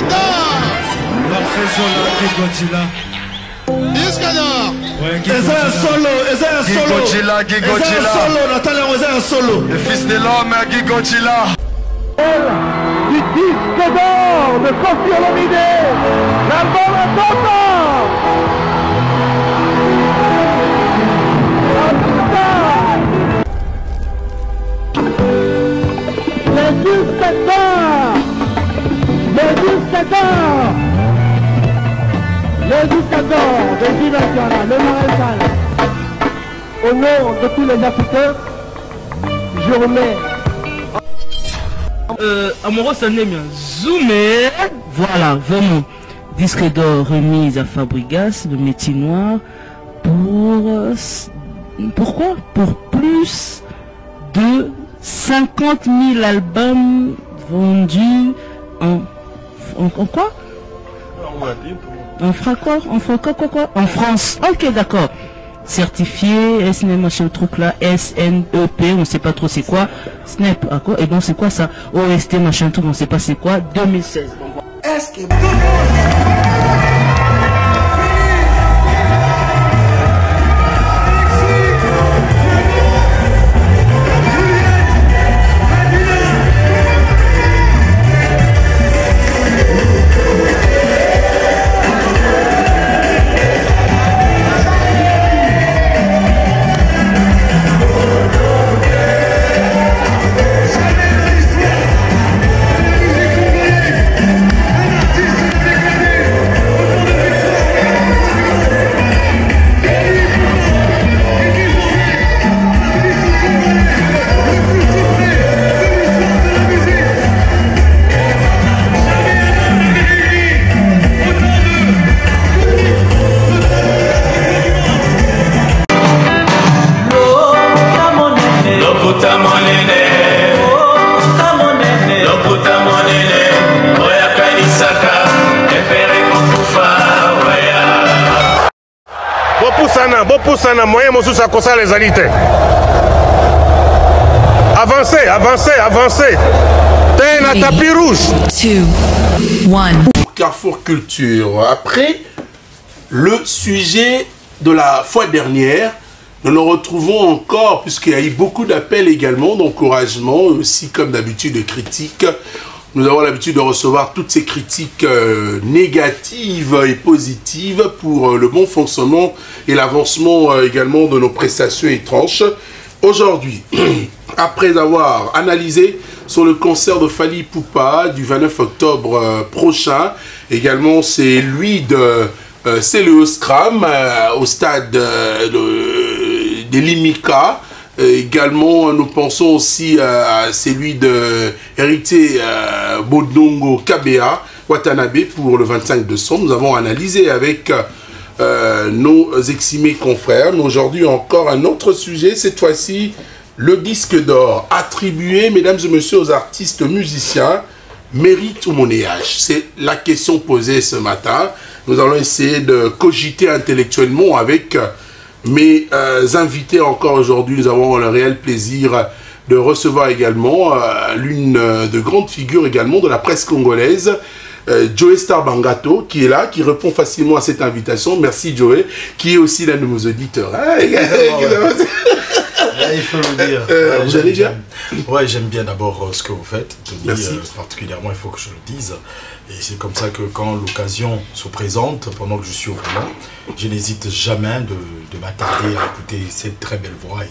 d'or. Parfait Zola, Gigodzilla. Disque d'or. Ouais, Eza un solo, eza un solo. Gigodzilla, Gigodzilla. Eza un solo, Nathalie, eza un solo. Le fils de l'homme, Gigodzilla. Du disque d'or de Kofi Olomide, l'album Toto. Le disque d'or, le disque d'or, le disque d'or de Gilles le maréchal. Au nom de tous les Africains, je remets. Amoro Sanemia, zoomé. Voilà, vraiment. Disque d'or remise à Fabregas, le métier noir, pourquoi? Pour plus de 50 000 albums vendus en quoi? En France. Ok, d'accord. Certifié, SNEP, machin, truc là, SNEP, on sait pas trop c'est quoi. SNEP, à quoi? Et bon, c'est quoi ça? OST, machin, truc, on sait pas c'est quoi. 2016. Est-ce que... Bopusana, moyen mosusa kosa les alités. Avancez, avancez, avancez. T'es un tapis rouge. 2, 1. Carrefour Culture. Après le sujet de la fois dernière, nous nous retrouvons encore, puisqu'il y a eu beaucoup d'appels également, d'encouragement, aussi comme d'habitude de critiques. Nous avons l'habitude de recevoir toutes ces critiques négatives et positives pour le bon fonctionnement et l'avancement également de nos prestations étranges. Aujourd'hui, après avoir analysé sur le concert de Fally Ipupa du 29 octobre prochain, également c'est lui de le Scrum au stade de Limika. Également, nous pensons aussi à celui de Héritier Bodongo Kabea Watanabe pour le 25 décembre. Nous avons analysé avec nos eximés confrères. Mais aujourd'hui, encore un autre sujet, cette fois-ci, le disque d'or attribué, mesdames et messieurs, aux artistes musiciens, mérite ou monnayage? C'est la question posée ce matin. Nous allons essayer de cogiter intellectuellement avec mes invités encore aujourd'hui. Nous avons le réel plaisir de recevoir également l'une de grandes figures également de la presse congolaise, Joey Starbangato, qui est là, qui répond facilement à cette invitation. Merci Joey, qui est aussi l'un de nos auditeurs. Hein, il faut le dire. Vous allez bien? Ouais, j'aime bien d'abord ce que vous faites. Merci. Particulièrement, il faut que je le dise. Et c'est comme ça que quand l'occasion se présente, pendant que je suis au volant, je n'hésite jamais de m'attarder à écouter cette très belle voix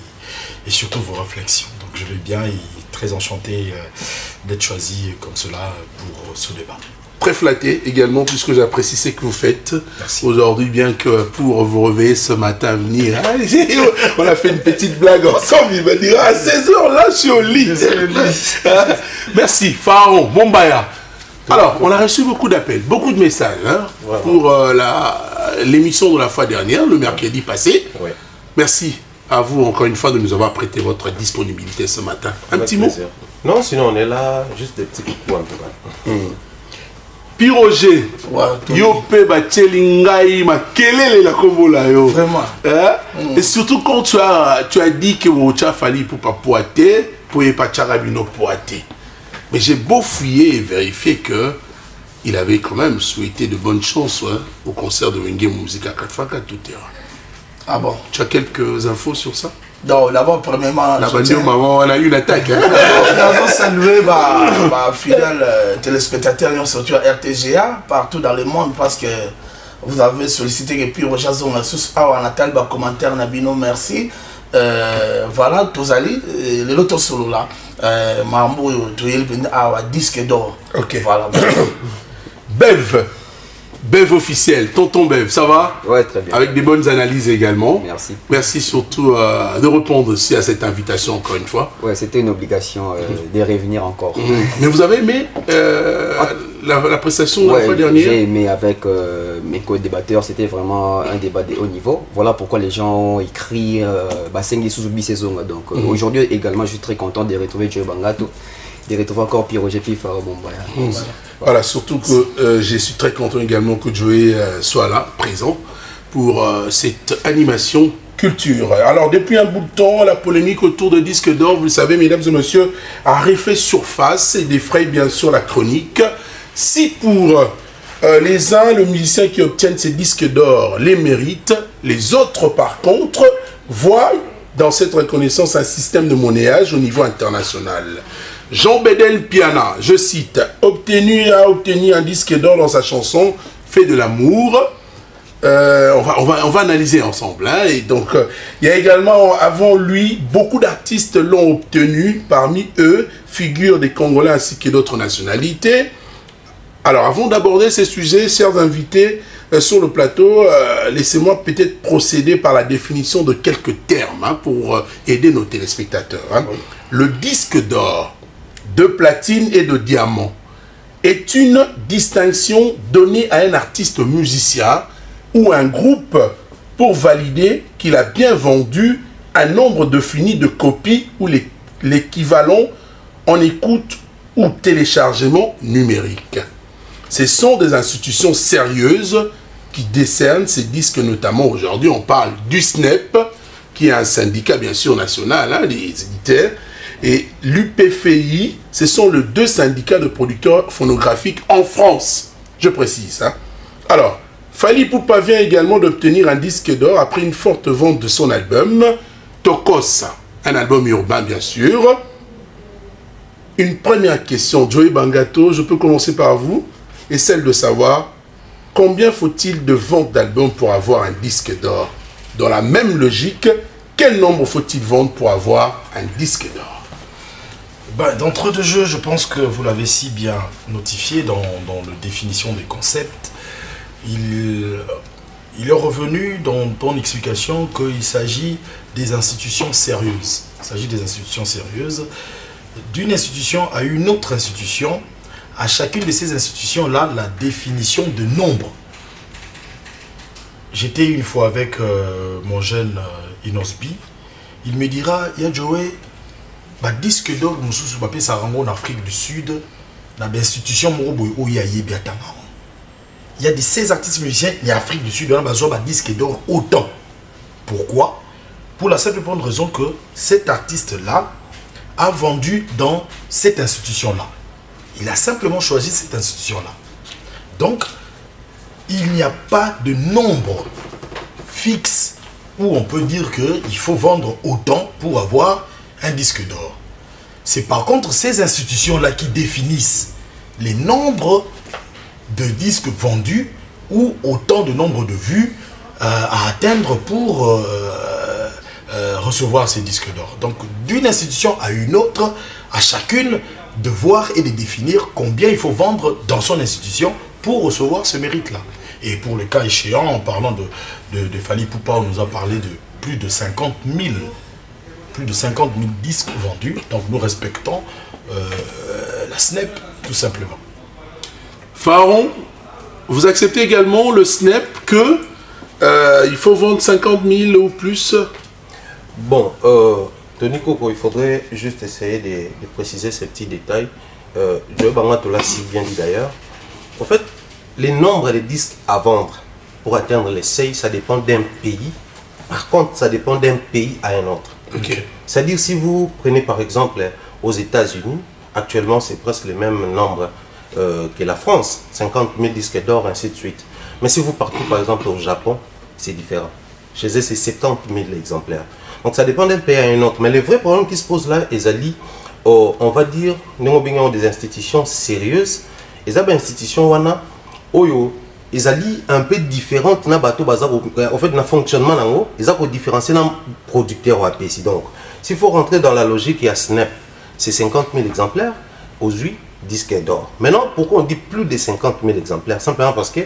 et surtout vos réflexions. Donc je vais bien et très enchanté d'être choisi comme cela pour ce débat. Très flatté également, puisque j'apprécie ce que vous faites aujourd'hui, bien que pour vous réveiller ce matin, venir, on a fait une petite blague ensemble, il va dire à 16h là je suis au lit. Merci, Pharaon, Bombaya. Alors, on a reçu beaucoup d'appels, beaucoup de messages hein, voilà. Pour l'émission de la fois dernière, le mercredi passé. Ouais. Merci à vous encore une fois de nous avoir prêté votre disponibilité ce matin. Un petit mot? Non, sinon on est là, juste des petits coups en tout cas. Piroger, Yope Bachelingai, Makelele la Kobola yo. Vraiment. Et surtout quand tu as dit que tu as fallu pour pas poiter, pour pas charabino poiter. Mais j'ai beau fouiller et vérifier que il avait quand même souhaité de bonnes chances au concert de Wenge Musique à 4x4 tout terrain. Ah bon? Tu as quelques infos sur ça? Non, d'abord, premièrement, maman, on a eu une attaque. Hein? Nous saluer ma fidèle téléspectateur, ils ont sorti à RTGA partout dans le monde parce que vous avez sollicité et puis Rojazo en attend le commentaire Nabino, merci. Voilà, Tozali, les lotos solo là, Mambo, Toyel, disque d'or. Ok. Voilà. Bev officiel, tonton Bev, ça va? Ouais, très bien. Avec des bonnes analyses également. Merci. Merci surtout de répondre aussi à cette invitation encore une fois. Ouais, c'était une obligation de revenir encore. Mais vous avez aimé la prestation la fois dernière? J'ai aimé avec mes co-débatteurs, c'était vraiment un débat de haut niveau. Voilà pourquoi les gens ont écrit Basengi Suzubi saison. Donc aujourd'hui également, je suis très content de retrouver Joey Bangato, de retrouver encore Roger Pif. Voilà, surtout que je suis très content également que Joey soit là, présent, pour cette animation culture. Alors, depuis un bout de temps, la polémique autour de disques d'or, vous le savez, mesdames et messieurs, a refait surface et défraye bien sûr la chronique. Si pour les uns, le musicien qui obtient ces disques d'or les mérite, les autres, par contre, voient dans cette reconnaissance un système de monnayage au niveau international. Jean Bédel Piana, je cite, a obtenu un disque d'or dans sa chanson « Fait de l'amour ». On va analyser ensemble. Hein, et donc, il y a également, avant lui, beaucoup d'artistes l'ont obtenu. Parmi eux, figurent des Congolais ainsi que d'autres nationalités. Alors, avant d'aborder ces sujets, chers invités sur le plateau, laissez-moi peut-être procéder par la définition de quelques termes hein, pour aider nos téléspectateurs. Hein. Le disque d'or, de platine et de diamant est une distinction donnée à un artiste musicien ou un groupe pour valider qu'il a bien vendu un nombre défini de copies ou l'équivalent en écoute ou téléchargement numérique. Ce sont des institutions sérieuses qui décernent ces disques, notamment aujourd'hui on parle du SNEP, qui est un syndicat bien sûr national hein, des éditeurs, et l'UPFI, ce sont les deux syndicats de producteurs phonographiques en France, je précise. Hein. Alors, Fally Ipupa vient également d'obtenir un disque d'or après une forte vente de son album Tokos, un album urbain bien sûr. Une première question, Joey Bangato, je peux commencer par vous, et celle de savoir combien faut-il de ventes d'albums pour avoir un disque d'or? Dans la même logique, quel nombre faut-il vendre pour avoir un disque d'or? D'entre deux jeux, je pense que vous l'avez si bien notifié dans la définition des concepts. Il est revenu dans ton explication qu'il s'agit des institutions sérieuses. Il s'agit des institutions sérieuses. D'une institution à une autre institution, à chacune de ces institutions-là, la définition de nombre. J'étais une fois avec mon jeune Inosbi. Il me dira, il y a Joey, disque d'or, ça en Afrique du Sud, dans l'institution où il y a il y a des 16 artistes musiciens, il y a Afrique du Sud, il y a un disque d'or autant. Pourquoi? Pour la simple et bonne raison que cet artiste-là a vendu dans cette institution-là. Il a simplement choisi cette institution-là. Donc, il n'y a pas de nombre fixe où on peut dire qu'il faut vendre autant pour avoir un disque d'or. C'est par contre ces institutions-là qui définissent les nombres de disques vendus ou autant de nombre de vues à atteindre pour recevoir ces disques d'or. Donc d'une institution à une autre, à chacune de voir et de définir combien il faut vendre dans son institution pour recevoir ce mérite-là. Et pour le cas échéant, en parlant de Fally Ipupa, on nous a parlé de plus de 50 000 disques vendus. Donc nous respectons la SNEP tout simplement. Pharaon, vous acceptez également le SNEP que il faut vendre 50 000 ou plus? Bon, Tony Coco, il faudrait juste essayer de préciser ces petits détails. Joey Bangato l'a si bien dit d'ailleurs. En fait, les nombres des disques à vendre pour atteindre les seuils, ça dépend d'un pays. Par contre, ça dépend d'un pays à un autre. Okay. C'est-à-dire, si vous prenez par exemple aux États-Unis, actuellement c'est presque le même nombre que la France, 50 000 disques d'or, ainsi de suite. Mais si vous partez par exemple au Japon, c'est différent. Chez eux, c'est 70 000 exemplaires. Donc ça dépend d'un pays à un autre. Mais le vrai problème qui se pose là, Ezali, on va dire, nous avons des institutions sérieuses. Et des institutions, Ezali un peu différentes. En fait, le fonctionnement, ils ont différencié dans producteurs ou APC. Donc, s'il faut rentrer dans la logique, il y a Snap, c'est 50 000 exemplaires, aujourd'hui, disque d'or. Maintenant, pourquoi on dit plus de 50 000 exemplaires? Simplement parce que,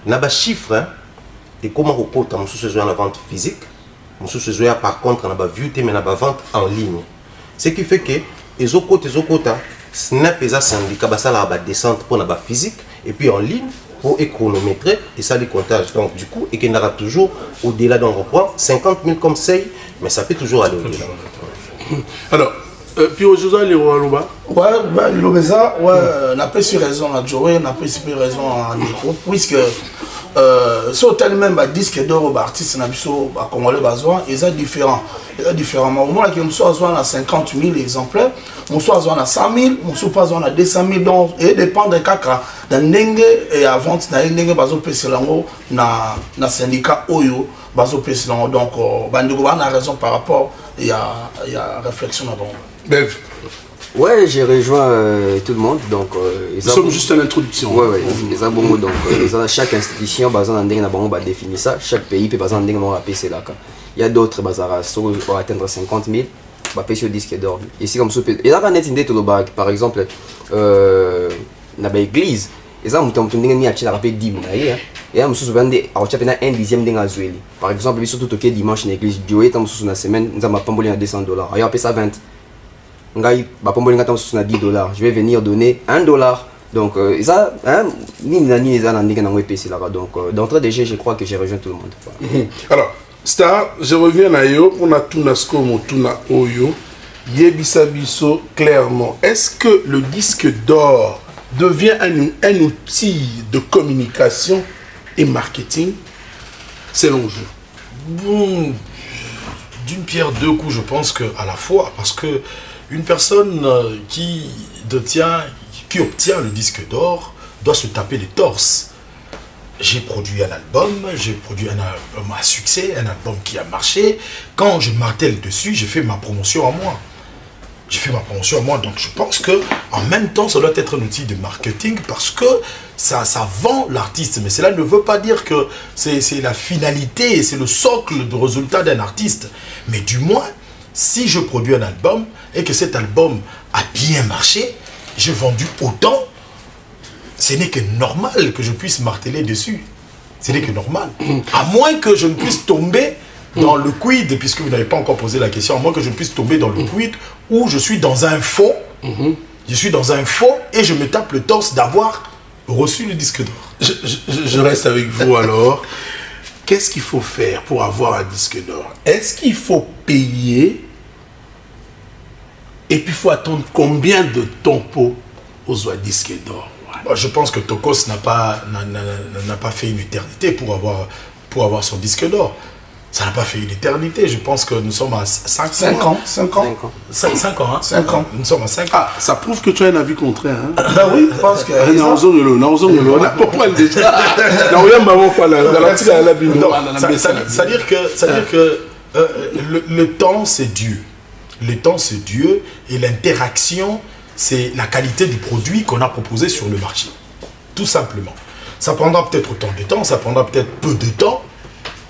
il y a des chiffres, et comment on compte, on se joue la vente physique, on se joue par contre, on a vu, mais on a vente en ligne. Ce qui fait que, les autres Snap et syndicat, ça va descendre pour la physique, et puis en ligne, pour chronométrer, et ça les comptages. Donc, du coup, et qu'il y aura toujours au-delà d'un reprend 50 000 comme ça, mais ça fait toujours aller au-delà. Alors, puis au Josa, les rois Loba. Ouais, Lobeza, ouais, on a pas su raison à Joey, on a pas su raison à Nico, puisque sur tel-même disque d'or aux artistes, on a vu Congolais besoin, ils sont différents. Ils sont différents. Au moment où on soit besoin à 50 000 exemplaires, on soit besoin à 100 000, on soit besoin à 200 000, donc il dépend des cas. Dans Nengue et à vente, dans Nengue, bazo Pesselango, na syndicat Oyo, bazo Pesselango. Donc, Bandigo a raison par rapport, il y a réflexion là-bas. Bev. Ouais, j'ai rejoint tout le monde. Donc, nous sommes juste à l'introduction. Ouais, donc, chaque institution, définit ça. Chaque pays peut passer là. Il y a d'autres pour atteindre 50 000, sur disque d'or. Ici, comme ça, il y a par exemple, dans l'église, ils ont 10 000. Et là, nous avons un dixième de par exemple, surtout dimanche dans l'église, Dieu est en semaine, nous avons $200. Il y a ça 20. $10. Je vais venir donner $1. Donc, ça, donc d'entrée de jeu, je crois que j'ai rejoint tout le monde. Alors, Star, je reviens à Yo, on a tout Nasko, Motuna Oyo, Yebisabiso, clairement. Est-ce que le disque d'or devient un outil de communication et marketing selon vous? Bon, d'une pierre deux coups, je pense qu'à la fois, parce que une personne qui obtient le disque d'or doit se taper les torses. J'ai produit un album, j'ai produit un album à succès, un album qui a marché. Quand je martèle dessus, j'ai fait ma promotion à moi. J'ai fait ma promotion à moi, donc je pense que en même temps, ça doit être un outil de marketing parce que ça vend l'artiste. Mais cela ne veut pas dire que c'est la finalité, c'est le socle de résultat d'un artiste. Mais du moins, si je produis un album et que cet album a bien marché, j'ai vendu autant, ce n'est que normal que je puisse marteler dessus. Ce n'est que normal. À moins que je ne puisse tomber dans le quid, puisque vous n'avez pas encore posé la question, à moins que je puisse tomber dans le quid où je suis dans un faux. Je suis dans un faux et je me tape le torse d'avoir reçu le disque d'or. Je reste avec vous alors. Qu'est-ce qu'il faut faire pour avoir un disque d'or? Est-ce qu'il faut payer? Et puis il faut attendre combien de temps pour avoir un disque d'or? Je pense que Tokos n'a pas fait une éternité pour avoir son disque d'or. Ça n'a pas fait une éternité. Je pense que nous sommes à 5 ans. 5 ans. 5 ans, hein? 5 ans. Nous sommes à 5 ans. Ah, ça prouve que tu as un avis contraire. Hein? Ben oui, parce que... C'est-à-dire que le temps, c'est Dieu. Le temps, c'est Dieu. Et l'interaction, c'est la qualité du produit qu'on a proposé sur le marché. Tout simplement. Ça prendra peut-être autant de temps, ça prendra peut-être peu de temps,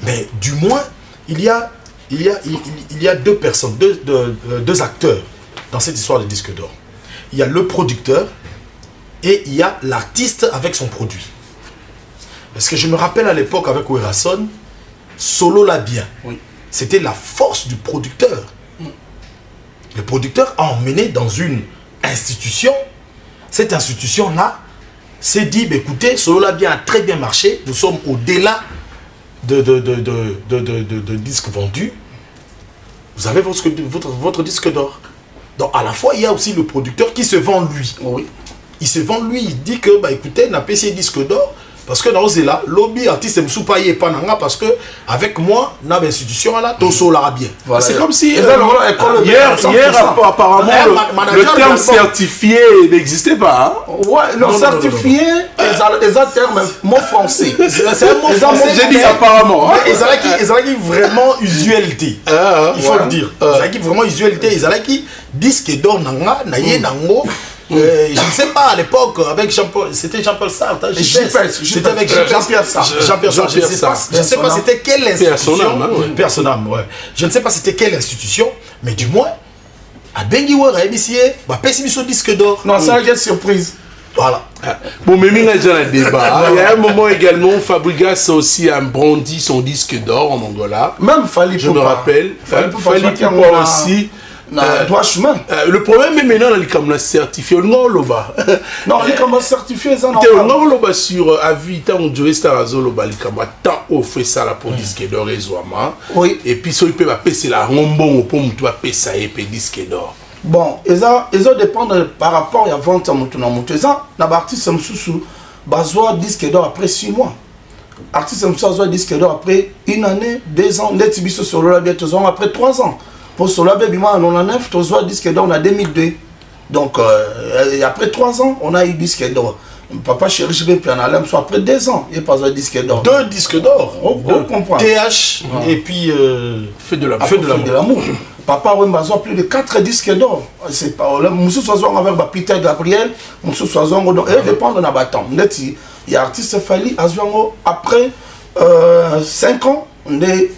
mais du moins, il y a deux personnes, deux acteurs dans cette histoire de disque d'or. Il y a le producteur et il y a l'artiste avec son produit. Parce que je me rappelle à l'époque avec Werason, Solo l'a bien. Oui. C'était la force du producteur. Le producteur a emmené dans une institution. Cette institution-là s'est dit, bah, écoutez, Solo l'a bien a très bien marché. Nous sommes au-delà de disques vendus. Vous avez votre disque d'or. Donc à la fois, il y a aussi le producteur qui se vend lui. Oui. Il se vend lui, il dit que, bah, écoutez, on a payé disque d'or, parce que dans là lobby artiste me sous payer pas nanga parce que avec moi na institution là tout ça bien. C'est comme si hier apparemment le terme certifié n'existait pas. Ouais, non, certifié, les termes mot français. C'est un mot français. J'ai dit apparemment. Ils ont vraiment usualité. Il faut le dire. Ils ont vraiment usualité. Ils ont disque d'or nanga na ye nango. Je ne sais pas à l'époque avec Jean-Paul, c'était Jean-Paul Sartre, c'était avec Jean-Pierre Sartre. Je ne sais pas c'était quelle institution. Personnam, ouais. Je ne sais pas c'était quelle institution, mais du moins à Benguiwara Emissier, bah pessimis au disque d'or. Non, ça a surprise. Voilà. Bon, mais il y a déjà un débat. Il y a un moment également, Fabregas a aussi brandi son disque d'or en Angola. Même Fali Poupa. Je me rappelle. Fali Poupa aussi. Le problème est maintenant, il est certifié. Non, il est certifié. Non, sur avis, tant on dirait Starazoloba, il a tant offert ça pour disque d'or et Zouama. Oui. Et puis, il peut passer la rombon pour payer ça et disque d'or. Bon, ils dépendent par rapport à 20 ans. Ils ont artiste besoin disque d'or après 6 mois. Artiste besoin disque d'or après 1 année, 2 ans. Les tibis sur le label après 3 ans. Pour ce label, en 99, tu as disque d'or en 2002. Donc, après 3 ans, on a eu disque d'or. Papa chéri, je vais prendre l'aime, soit après 2 ans, il n'y a pas de disque d'or. 2 disques d'or. On comprend. TH et puis Feu de l'amour. Papa a besoin plus de 4 disques d'or. C'est pas le monsieur soit avec Peter Gabriel, monsieur soit donc et dépend de l'abattant. Il y a artiste Fali après 5 ans on est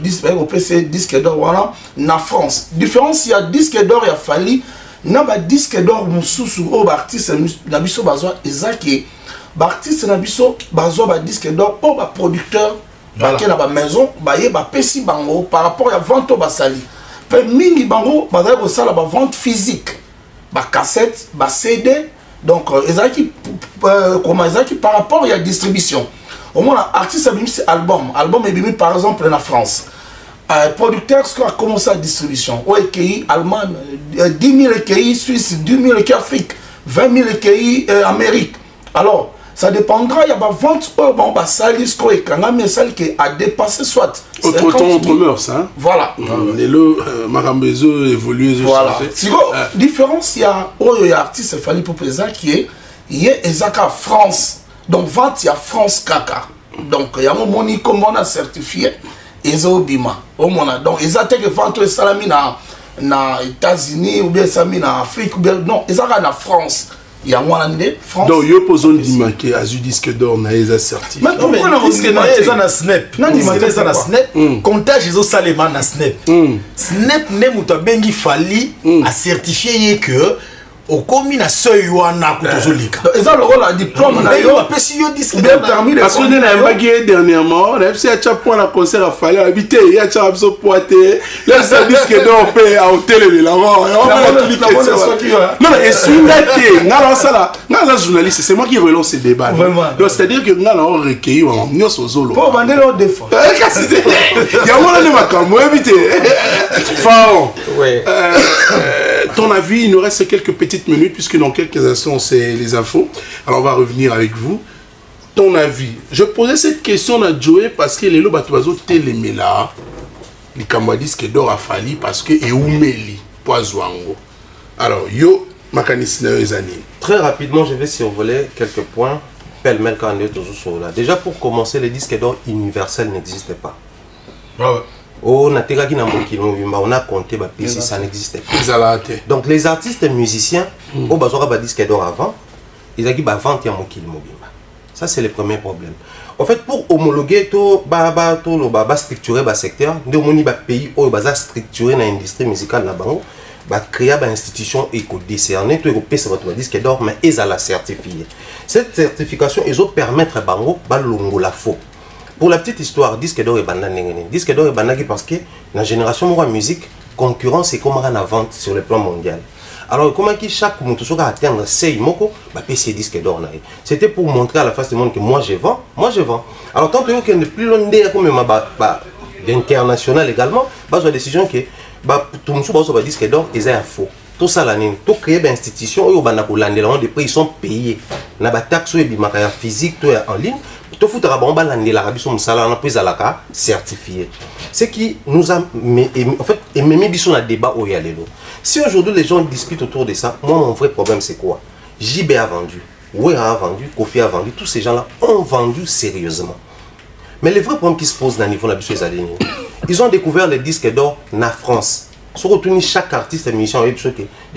disque d'or voilà na France. Différence il y a disque d'or il a Fali na ba disque d'or mususu o ba artiste na biso bazwa ezaki ba artiste na biso bazwa ba disque d'or o ba producteur ba ke na ba maison ba ye ba pesi bango par rapport à vente au basali. Mingi bango bazali kosala ba vente physique ba cassette ba CD donc ezaki par rapport à la distribution au moins artiste abimi album est par exemple en France producteur qui a commencé la distribution au EKI Allemagne 10 000 EKI Suisse 10 000 EKI Afrique 20 000 EKI Amérique alors ça dépendra, il y a des ventes qui salis qui a dépassé soit. Autre temps, autre mœurs, hein. Voilà. Les lots, Marambezo évolue, voilà. Différence, il y a un artiste Fali Poupa qui est Ezaka France. Donc, vente, il y a France Kaka. Donc, il y a un moni comme on a certifié. Ezo Bima. Donc, ils ont été vente salami na États-Unis ou bien salami na Afrique ou bien non, Ezaka na France. Il y a un France. Donc, il y a besoin de marquer à disque d'or, on a les assertifs. Mais pourquoi on a disque d'or, on a Snap. Non, on a Snap. Comptage, ils ont Salema na Snap. Snap, n'est-ce bengi Fali a certifié que au commis na seuil wana kutozolika. Ils ont le rôle à diplôme na yo. Parce que nous avons gagné dernièrement, on a fait un point à concert à Fali, on a habité, il y a un peu poité. Là, c'est disque d'or paye à hôtel là. Non, mais c'est journaliste, c'est moi qui relance ces débats. C'est-à-dire que nous avons recueilli, nous avons zolo. Pour vendre leur défense. Il y a un peu de habité. Pharaon. Ton avis, il nous reste quelques petites minutes, puisque dans quelques instants, c'est les infos. Alors, on va revenir avec vous. Ton avis. Je posais cette question à Joey parce que les Lobatoiseaux téléméla, les Kambadis qui d'or à Fali parce que Eumeli, Poisouango. Alors, yo, Makanisne Ezani. Très rapidement, je vais survoler quelques points. Pêle-mêle quand on est toujours là. Déjà, pour commencer, les disques d'or universels n'existent pas. On a compté, ça n'existait pas. Donc les artistes musiciens, au besoin de disques d'or avant, ils ont dit vente mobimba. Ça c'est le premier problème. En fait, pour homologuer tout, structurer le secteur, nous avons un pays où on a structuré l'industrie musicale, créer une institution éco-décernée, tout le disque d'or, mais ils ont la certifié. Cette certification, ils ont permettre à Bango de la faux. Pour la petite histoire, disque d'or est bandane. Disque d'or est bandane parce que dans la génération de musique, concurrence est comme en vente sur le plan mondial. Alors, comment chaque moto va atteindre 6 moko, PC disque d'or. C'était pour montrer à la face du monde que moi je vends. Alors, tant que vous plus long comme l'international également, la décision que tout le monde va disque d'or, ils sont faux. tout ça l'année, tout créer des institutions où des prix ils sont payés. Na ba taxe et bimaka physique tout en ligne. Tout fout à bomba l'Arabie Saoudite on prise à la carte certifié. Ce qui nous a en fait et même dit sur un débat où il y a les lots. Si aujourd'hui les gens discutent autour de ça, moi mon vrai problème c'est quoi? JB a vendu, Ouera a vendu, Kofi a vendu, tous ces gens-là ont vendu sérieusement. Mais le vrai problème qui se pose dans le niveau de la ils ont découvert les disques d'or en France. Surtout chaque artiste et musicien du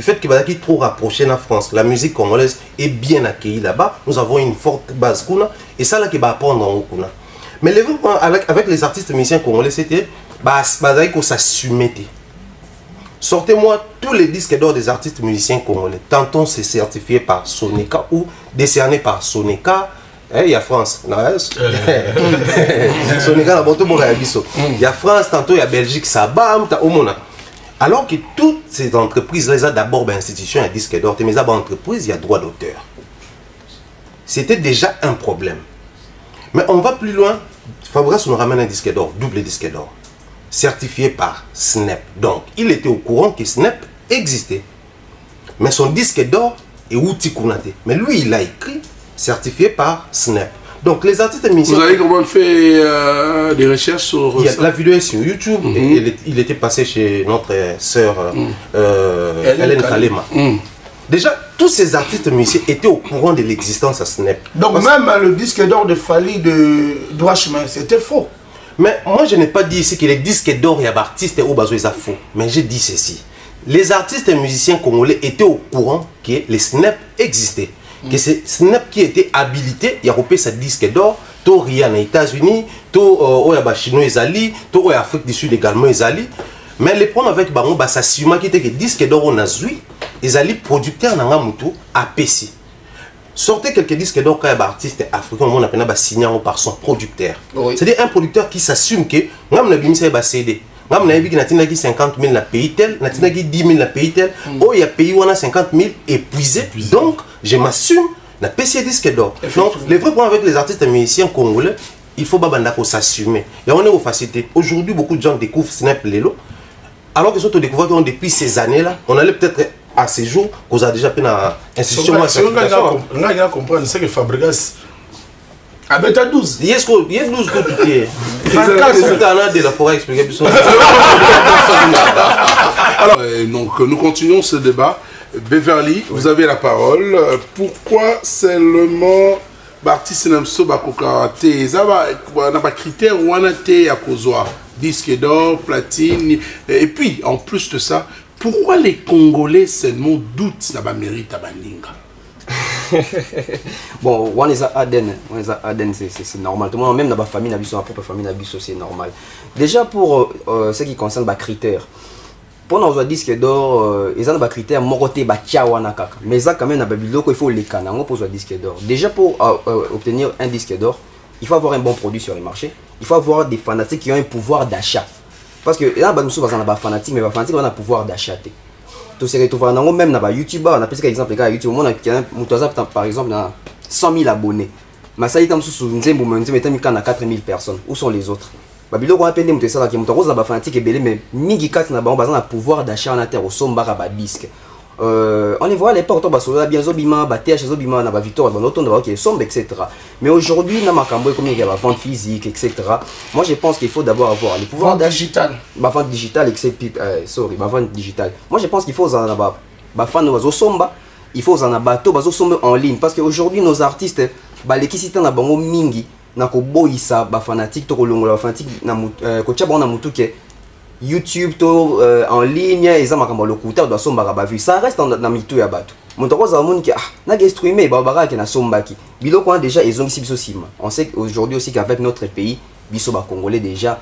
fait qu'il va être trop rapproché en France, la musique congolaise est bien accueillie là-bas. Nous avons une forte base kuna et ça là qui va apprendre en kuna. Mais le vrai problème avec les artistes et musiciens congolais c'était que ça s'assumer. Sortez-moi tous les disques d'or des artistes et musiciens congolais. Tantôt c'est certifié par Sonica ou décerné par Sonica. Il y a France, Sonica il y a France, tantôt il y a Belgique, ça bam, alors que toutes ces entreprises, là, d'abord une institution, un disque d'or, mais d'abord entreprise, il y a droit d'auteur. C'était déjà un problème. Mais on va plus loin. Fabregas nous ramène un disque d'or, double disque d'or, certifié par Snap. Donc, il était au courant que Snap existait. Mais son disque d'or est outil Kounate. Mais lui, il a écrit certifié par Snap. Donc les artistes et musiciens... Vous avez comment fait des recherches sur ça? La vidéo est sur YouTube. Et il était passé chez notre sœur Hélène Kalema. Déjà, tous ces artistes et musiciens étaient au courant de l'existence à Snap. Donc même le disque d'or de Fali de Douachemin, c'était faux. Mais moi je n'ai pas dit ici que les disques d'or et artistes au bateau sont faux. Mais j'ai dit ceci. Les artistes et musiciens congolais étaient au courant que les Snap existaient. Que c'est Snap qui était habilité, il y a repéré ce disque d'or, tout rien aux États-Unis, tout au Chinois Ezali, tout au Afrique du Sud également Ezali. Mais le problème avec Bango, ça s'assume qui était que disque d'or on a zui, Ezali producteur n'anga mutu à PC. Sortez quelques disques d'or quand il y a artiste africain, on appelle signé par son producteur. C'est-à-dire un producteur qui s'assume que on a bien ça CD. On a dit 50 000 na pays tel, on a dit 10 000 na pays tel, oh il y a pays où on a 50 000 épuisés. Donc je m'assume na PC disque d'or. Donc le vrai problème avec les artistes et musiciens congolais, il faut s'assumer. Et on est aux facilités. Aujourd'hui beaucoup de gens découvrent Snap Lelo, alors qu'ils sont découverts depuis ces années-là, on allait peut-être à ces jours qu'on a déjà pris dans l'institution. On a compris, c'est que Fabregas a bêta 12. Il y a 12 côtés. De la forêt expliquer. Alors, donc nous continuons ce débat. Beverly, vous avez la parole. Pourquoi seulement l'artiste n'a pas de critères ou un à cause disque d'or, platine. Et puis, en plus de ça, pourquoi les Congolais seulement doutent de la mérite à Bandinga? Bon, on est à Aden, c'est normal. Tout le monde, même dans ma famille, dans ma propre famille, c'est normal. Déjà pour ce qui concerne les critères, pour nous disque d'or, ils ont des critères moroté mais ça quand même il faut les canaux pour le disque d'or. Déjà pour obtenir un disque d'or, il faut avoir un bon produit sur le marché. Il faut avoir des fanatiques qui ont un pouvoir d'achat. Parce que là, nous sommes des fanatiques, mais les fanatiques ont un pouvoir d'achat. Tout se retrouve même dans YouTube, on a pris exemple les gars YouTube, on a par exemple 100 000 abonnés. Mais ça il est sous une zone où on a 4 000 personnes. Où sont les autres? Babilo on a peine de ça qui monte rose la fanatique et belé mais mingi 4 na ba on pouvoir d'achat en terre au sombara ba disque. On les voit à l'époque on va bien zobima ba TH zobima na ba victoire dans l'automne va OK sombre etc. Mais aujourd'hui na makambo comme il y a la vente physique etc. Moi je pense qu'il faut d'abord avoir le pouvoir digital. Ba vente digitale etc. Ba vente digitale. Moi je pense qu'il faut en avoir ba fan va somba, il faut en bateau ba somba en ligne parce que aujourd'hui nos artistes ba l'équité na bango mingi na ko boyisa ba fanatique to ko longola fanatique na ko tchabona mutu ke YouTube to en ligne eza makambo lokuta do somba ba vu ça reste na mitu ya bato monto ko za moni ke na ge streamer ba ba ke na sombaki biloko on déjà ils ont biso sima. On sait aujourd'hui aussi qu'avec notre pays biso ba congolais déjà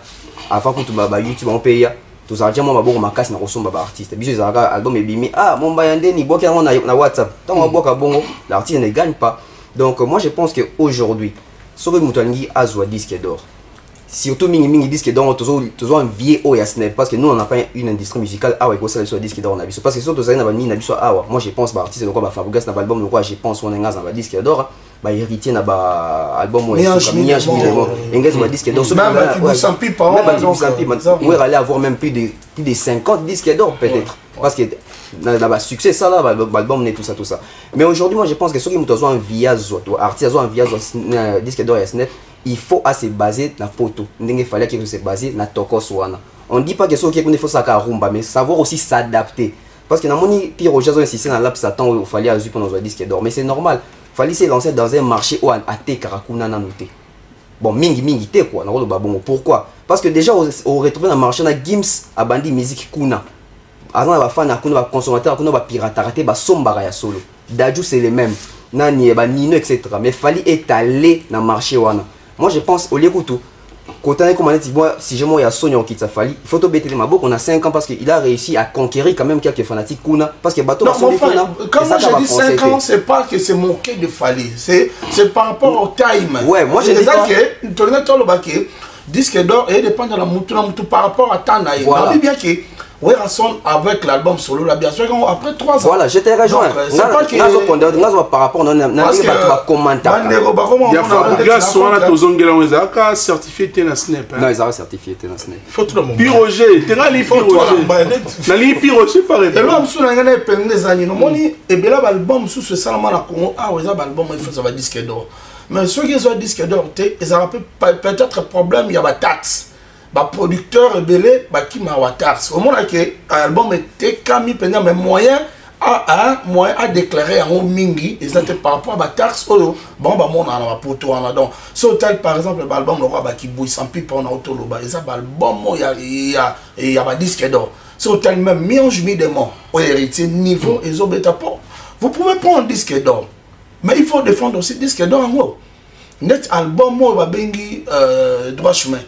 avant que tout ba YouTube on paye tous argent moi ba boko makasi na ko somba ba artiste biso za album ebimi mon bayande ni boka na WhatsApp tant on boka bongo l'artiste ne gagne pas. Donc moi je pense que aujourd'hui sur Moutangi Azwa disque d'or. Surtout mingi disque d'or, toujours un vieux au Snap parce que nous on n'a pas une industrie musicale ah ouais quoi ça sur disque d'or na biso parce que surtout ça na bani na biso ah moi je pense ba artiste quoi ba Fabregas na album quoi je pense on est dans disque d'or ba héritier na ba album Miange Engage ba disque d'or. Même Sampi par on va aller avoir même plus de 50 disques d'or peut-être parce que dans le succès ça là l'album tout ça. Mais aujourd'hui moi je pense que ceux qui nous ont envie artiste ont envie disque d'or et SNEP, il faut se baser na poto. Il fallait que se baser na tokos wana. On dit pas que ceux qui faut ça rumba mais savoir aussi s'adapter. Parce que dans mon Pierre Roger ont insisté dans l'app Satan il fallait azuper dans un disque d'or mais c'est normal. Il fallait se lancer dans un marché où à te karakuna na noté. Bon mingi te quoi, bon pourquoi? Parce que déjà on retrouve dans le marché na Gims a bandi musique kuna. Avant ba fan na kuna ba consommateur kuna ba piratarité ba sombara ya solo. Dadju c'est les mêmes. Nani ba Nino etc. Mais fallait étaler dans le marché wana. Moi je pense au lieu tout quand on est comme si je m'en Sony en quitte Fali, il faut te bêter ma on a 5 ans parce qu'il a réussi à conquérir quand même quelques fanatiques Kuna parce que bateau quand moi je dis 5 ans c'est pas que c'est moqué de Fali, c'est par rapport au time. Ouais, moi je dis que tourner tout le baquet disque d'or et dépend de la moutou par rapport à Tanaï. On dit bien que Werrason avec l'album solo là bien sûr après 3 ans. Voilà, je t'ai rejoint. C'est pas que par rapport à commentaire. Il y a Fabriga soit là tozongela wezaka certifié na SNEP. Non, ils ont certifié na SNEP. Faut tout le monde. Piroger, t'as li Piroger. Na li Piroger pareil. Et là on a gagné pendant des années. Non moni et bela album sous ce seulement na Congo ah ouais ça album il faut ça va disque d'or. Mais ceux qui ont disque d'or ils ont peut-être problème il y a des taxes. Bah producteur belé bah qui m'a taxe au moment que l'album était cami pendant mes moyens à déclarer en mingi et c'était par rapport à la taxe bon bah mon on a pour toi donc so tel par exemple l'album le roi bah qui bouille sans pipe on a auto le bas et ça album il y a un disque d'or so tel même Miange Midemont au héritier niveau et zo beta pas vous pouvez prendre un disque d'or mais il faut défendre aussi disque d'or en haut net album moi va bengi droit chemin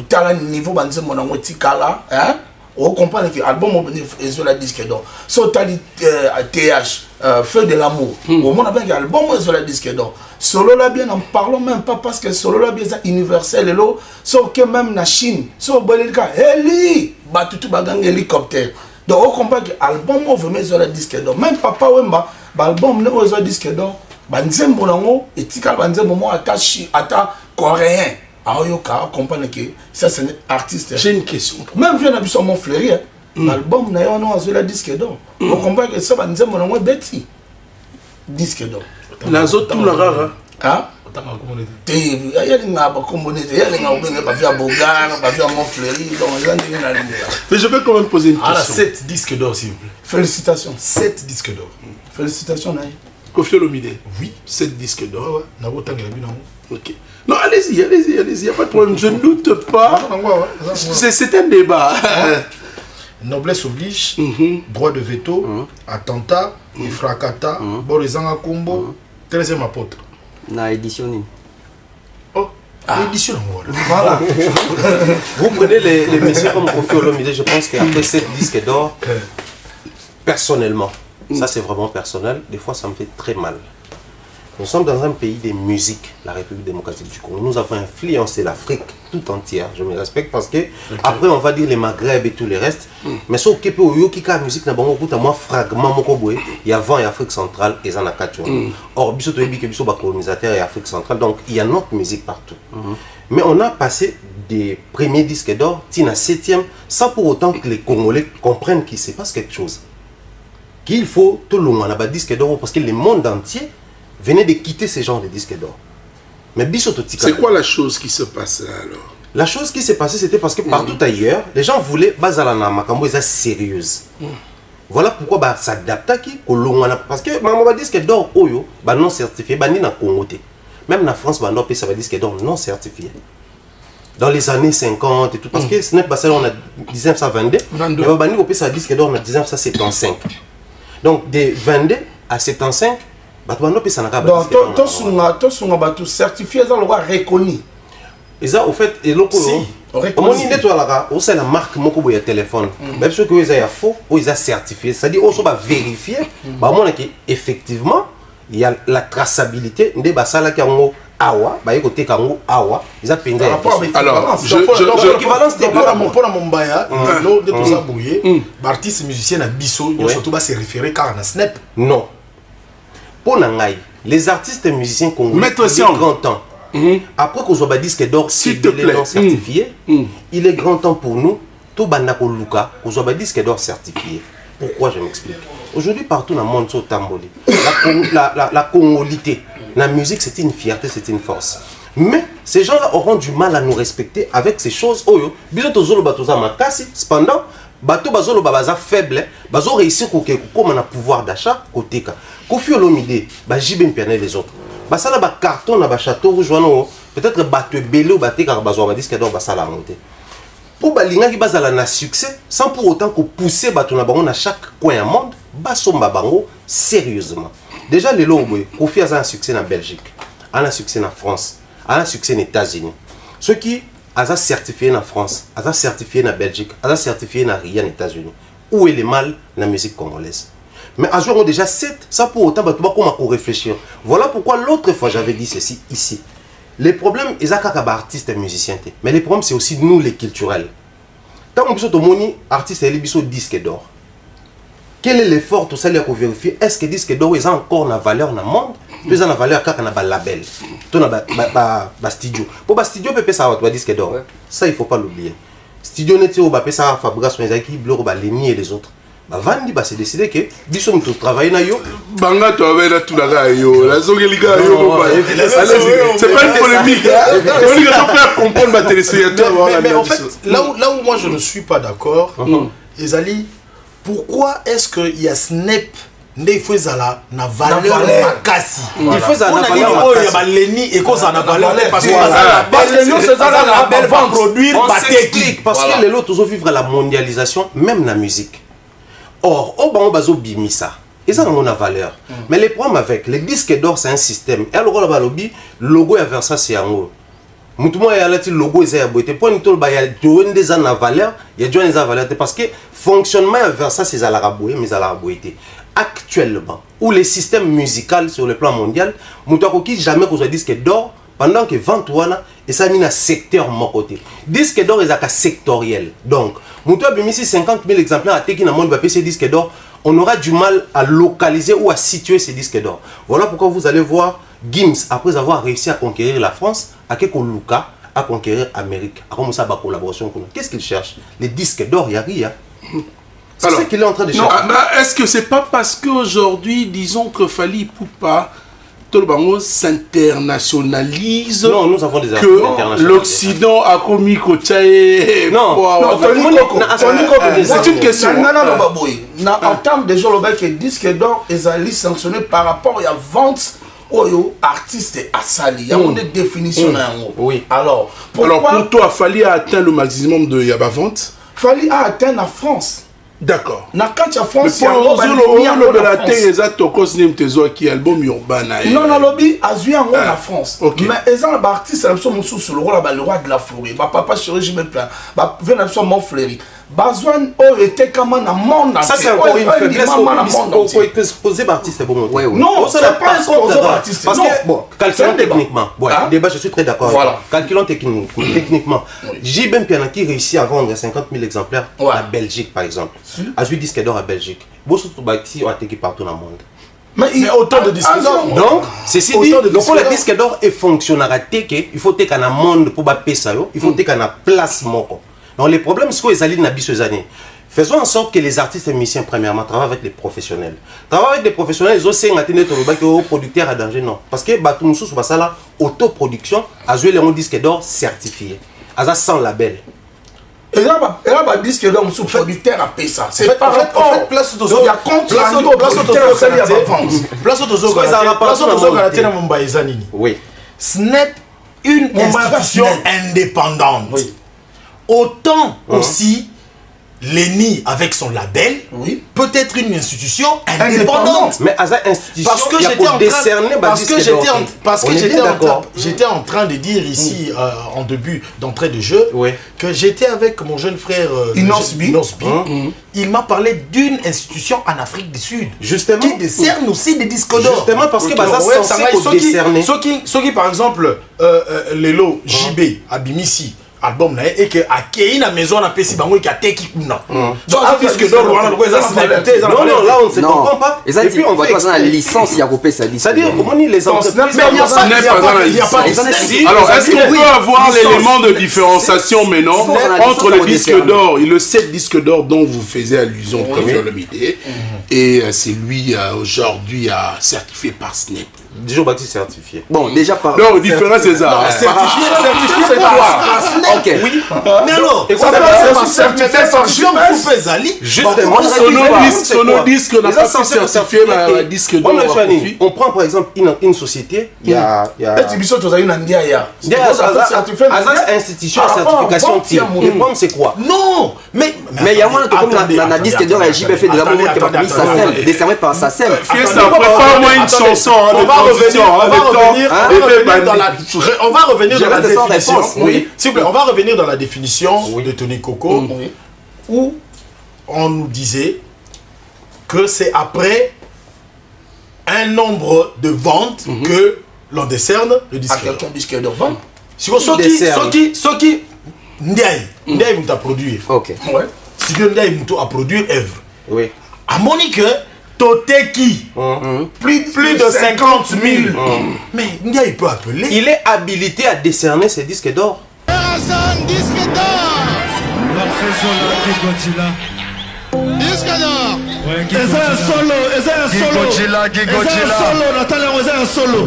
tala niveau banze mon ango tikala hein on comprend que album est la disque d'or so tali TH feu de l'amour au monde avec album est la disque d'or solo là bien en parlons même pas parce que solo là bien ça universel et lo so que même na Chine so boleka heli batutu bagang hélicoptère donc on comprend que album on veut mettre la disque d'or même Papa Wemba album ne est la disque d'or banze mon ango et tikala banze moment attaché ata coréen. Alors, on comprend que ça c'est un artiste. J'ai une question. Même viens d'habiter sur mon fleuri, l'album n'a pas eu disque d'or. On comprend que ça va nous dire mon Betty. Disque d'or. La zone tout la rare. Hein? Il y a des communautés, il y a des gens qui ont Bogan, qui ont mon fleuri. Mais je peux quand même poser une question. Ah, 7 disques d'or s'il vous plaît. Félicitations. 7 disques d'or. Félicitations, Naï. Kofi Olomide. Oui. 7 disques d'or. Ok. Non, allez-y, il n'y a pas de problème, je ne doute pas. C'est un débat. Noblesse oblige, droit de veto, attentat, ifrakata, Borizanga Kombo, 13e apôtre. Na édition. Oh, édition. Voilà. Vous prenez les messieurs comme Kofi Olomide, je pense qu'après 7 disques d'or, personnellement, ça c'est vraiment personnel, des fois ça me fait très mal. Nous sommes dans un pays de musique, la République démocratique du Congo. Nous avons influencé l'Afrique tout entière. Je me respecte parce que après on va dire les Maghreb et tout le reste. Mais ce qui est la musique, moi fragment il y a 20 Afrique centrale et en a 4. Or, il y a colonisateur et Afrique centrale, donc il y a notre musique partout. Mais on a passé des premiers disques d'or, à 7e, sans pour autant que les Congolais comprennent qu'il se passe quelque chose. Qu'il faut tout le monde a disque d'or parce que le monde entier venez de quitter ce genre de disques d'or. Mais c'est quoi la chose qui se passe là alors? La chose qui s'est passée, c'était parce que partout ailleurs, les gens voulaient Bazalana Makambo est sérieuse. Voilà pourquoi bah s'adapter parce que maman va dire que d'or oyo bah non certifié bah ni na Congo. Même na France bah non ça va dire que d'or non certifié. Dans les années 50 et tout parce que ce n'est pas ça on a 1922 mais bah ni ça disque d'or en 1975. Donc de 22 à 75 donc, tout certifié, ça le reconnu. Et ça, au fait, et l'autre, on a la marque de téléphone. Même ceux qui ont faux, ils ont certifié. C'est-à-dire, on va vérifier. Effectivement, il y a la traçabilité. Des basala qui ont awa, bah côté kango awa, ils ont pingé. Alors, l'équivalence de pour mon baya, l'eau de tout ça bouillé, artiste musicien à Bissau, surtout va se référer car on a snap. Non. Pour Nangaï, les artistes et musiciens congolais, Maître il est Siam. grand temps. Après qu'on soit disque d'or, s'il te plaît, certifié, il est grand temps pour nous, tout bandako Luka, qu'on soit disque d'or certifié. Pourquoi je m'explique? Aujourd'hui, partout dans le monde, sur Tamboli, la congolité, la musique, c'est une fierté, c'est une force. Mais ces gens-là auront du mal à nous respecter avec ces choses. Cependant, bato bazolo babaza faible, bazo réussir comme on a pouvoir d'achat côté ka. Kofi Olomide, ba jibem pianer les autres. Ba sala ba carton na ba château rouge wana peut-être bato belé baté car bazo ba disque d'or ba sala monter. Pour balinga qui bazala na succès sans pour autant que pousser bato na bango na chaque coin du monde, ba somba bango sérieusement. Déjà les lobo Kofi a un succès en Belgique, a un succès en France, a un succès aux États-Unis. Ceux qui a certifié en France, a certifié en Belgique, a certifié en rien aux États-Unis. Où est le mal la musique congolaise? Mais à jour déjà 7, ça pour autant, comment réfléchir. Voilà pourquoi l'autre fois j'avais dit ceci ici. Les problèmes, ils ont des artistes et musiciens. Mais les problèmes, c'est aussi nous les culturels. Tant qu'on peut artiste et les disques d'or. Quel est l'effort tout ça pour vérifier? Est-ce que disque d'or ils ont encore une valeur dans le monde? Ils ont une valeur quand on a un label. On a un studio. Pour un studio, on peut ça un disque d'or. Ça, il ne faut pas l'oublier. Studio net, on peut ça fabrication des équipes, les et les autres. Vandi, c'est décidé que nous sommes tous travaillés dans yo. Banga, tu avais là tout là yo. La zone c'est pas une polémique. On va faire comprendre ma téléspectateur. Mais en fait, là où moi je ne suis pas d'accord, Ezali, pourquoi est-ce qu'il y a Snap il faut la valeur makasi. Il faut la valeur makasi. Et cause la valeur parce que nous c'est la belle va produire technique parce que les autres vivent la mondialisation même la musique. Or au bango bazo bimisa. Et ça on a valeur. Mais les problèmes avec les disques d'or c'est un système. Et alors là lobby logo ya Versa c'est yango. Mutumo ya lati logo eza ya boité point tol ba ya donne des en valeur, ya donne des valeur parce que fonctionnement ya Versa c'est à la raboué mais à la boité. Actuellement, où les systèmes musicaux sur le plan mondial, Moutakoki jamais qu'on soit disque d'or pendant que 21 et ça mis un secteur mon côté. Disque d'or est un sectoriel. Donc, Moutou a mis 50 000 exemplaires à Teki dans le monde va ces disques d'or. On aura du mal à localiser ou à situer ces disques d'or. Voilà pourquoi vous allez voir Gims, après avoir réussi à conquérir la France, à Keko Luka, à conquérir l'Amérique. À commencer à la collaboration. Qu'est-ce qu'il cherche? Les disques d'or, il n'y a rien. C'est ce qu'il est en train de chercher. Est-ce que c'est pas parce qu'aujourd'hui, disons que Fally Ipupa, tout le monde s'internationalise? Non, nous avons des que l'Occident a commis Kochae. Non, c'est une question. Non, en termes de gens, le disque d'or, ils allaient sanctionner par rapport à la vente. Artiste à Sali, il y a une définition. Oui. Alors, pour toi, Fally a atteint le maximum de Yaba vente? Fally a atteint la France. D'accord. Na quand tu as France, il y a album urbain. Non, non, lobby a joué en la France. Mais ils ont un artiste, ils sont sous le roi de la forêt. Papa chéri, je me plains. Venez absolument mon fléri. Bazouane était comme un monde. Ça, c'est encore une faiblesse posée par artiste. Non, c'est pas exposé par artiste. Parce que, bon, calculant techniquement, débat, je suis très d'accord. Calculant techniquement, j'ai bien qui réussit à vendre 50 000 exemplaires à Belgique, par exemple. A joué disque d'or à Belgique. Beaucoup de ont été partout dans le monde. Mais il y a autant de disques d'or. Donc, ceci dit, donc le disque d'or est fonctionnel. Il faut que un monde pour payer ça. Il faut que un place. Donc les problèmes, c'est qu'ils allaient dans ces années. Faisons en sorte que les artistes et musiciens, premièrement, travaillent avec les professionnels. Travaillent avec des professionnels, ils ont aussi un producteur à danger, non. Parce que Batumsou, c'est ça là, autoproduction, a joué les disques d'or certifiés. À sans label. Et là, un disque d'or, sous producteur a payé ça. C'est pas fait. En fait, place il y a contre oui. Ce n'est une institution indépendante. Oui. Autant aussi l'ENI avec son label peut être une institution indépendante. Mais à cette institution, parce que j'étais en train de dire ici en début d'entrée de jeu que j'étais avec mon jeune frère Inosbi. Il m'a parlé d'une institution en Afrique du Sud justement qui décerne aussi des disques d'or. Justement parce que ceux qui par exemple Lelo JB à Bimisi album na et que akei na maison na pesi bango ki ateki kuna. Donc disque d'or wana ko eza non non là on ne se comprend pas. Et puis on va pas dans la licence il y a coupé ça dit. C'est-à-dire comment les entreprises il y a pas alors est-ce qu'on peut avoir l'élément de différenciation maintenant entre le disque d'or et le 7 disque d'or dont vous faisiez allusion Premier Olomide et c'est lui aujourd'hui certifié par SNEP. Déjà Baptiste certifié. Bon, déjà par... Non, différence c'est ça. Certifié c'est quoi? Ok. Oui. Mais alors, ça peut certifié par Zali. Justement, Sonodisque n'a pas certifié le disque d'or. On prend par exemple une société, il y a... institution de certification TIR. Le problème c'est quoi? Non. Mais il y a moins comme la disque d'or et JB fait de la bombe qui va payer SACEM, décerné par SACEM. Ça prépare moi une chanson. On va revenir dans la définition. Oui. S'il vous plaît, on va revenir dans la définition de Tony Coco où on nous disait que c'est après un nombre de ventes que l'on décerne le disque d'or. Si Ndiaye a produit. Ok. Si Ndiaye a produit œuvre. Oui. À Monique. Toteki, plus de 50 000. Mais Ndiaye peut appeler. Il est habilité à décerner ses disques d'or. Disque d'or. Disque d'or.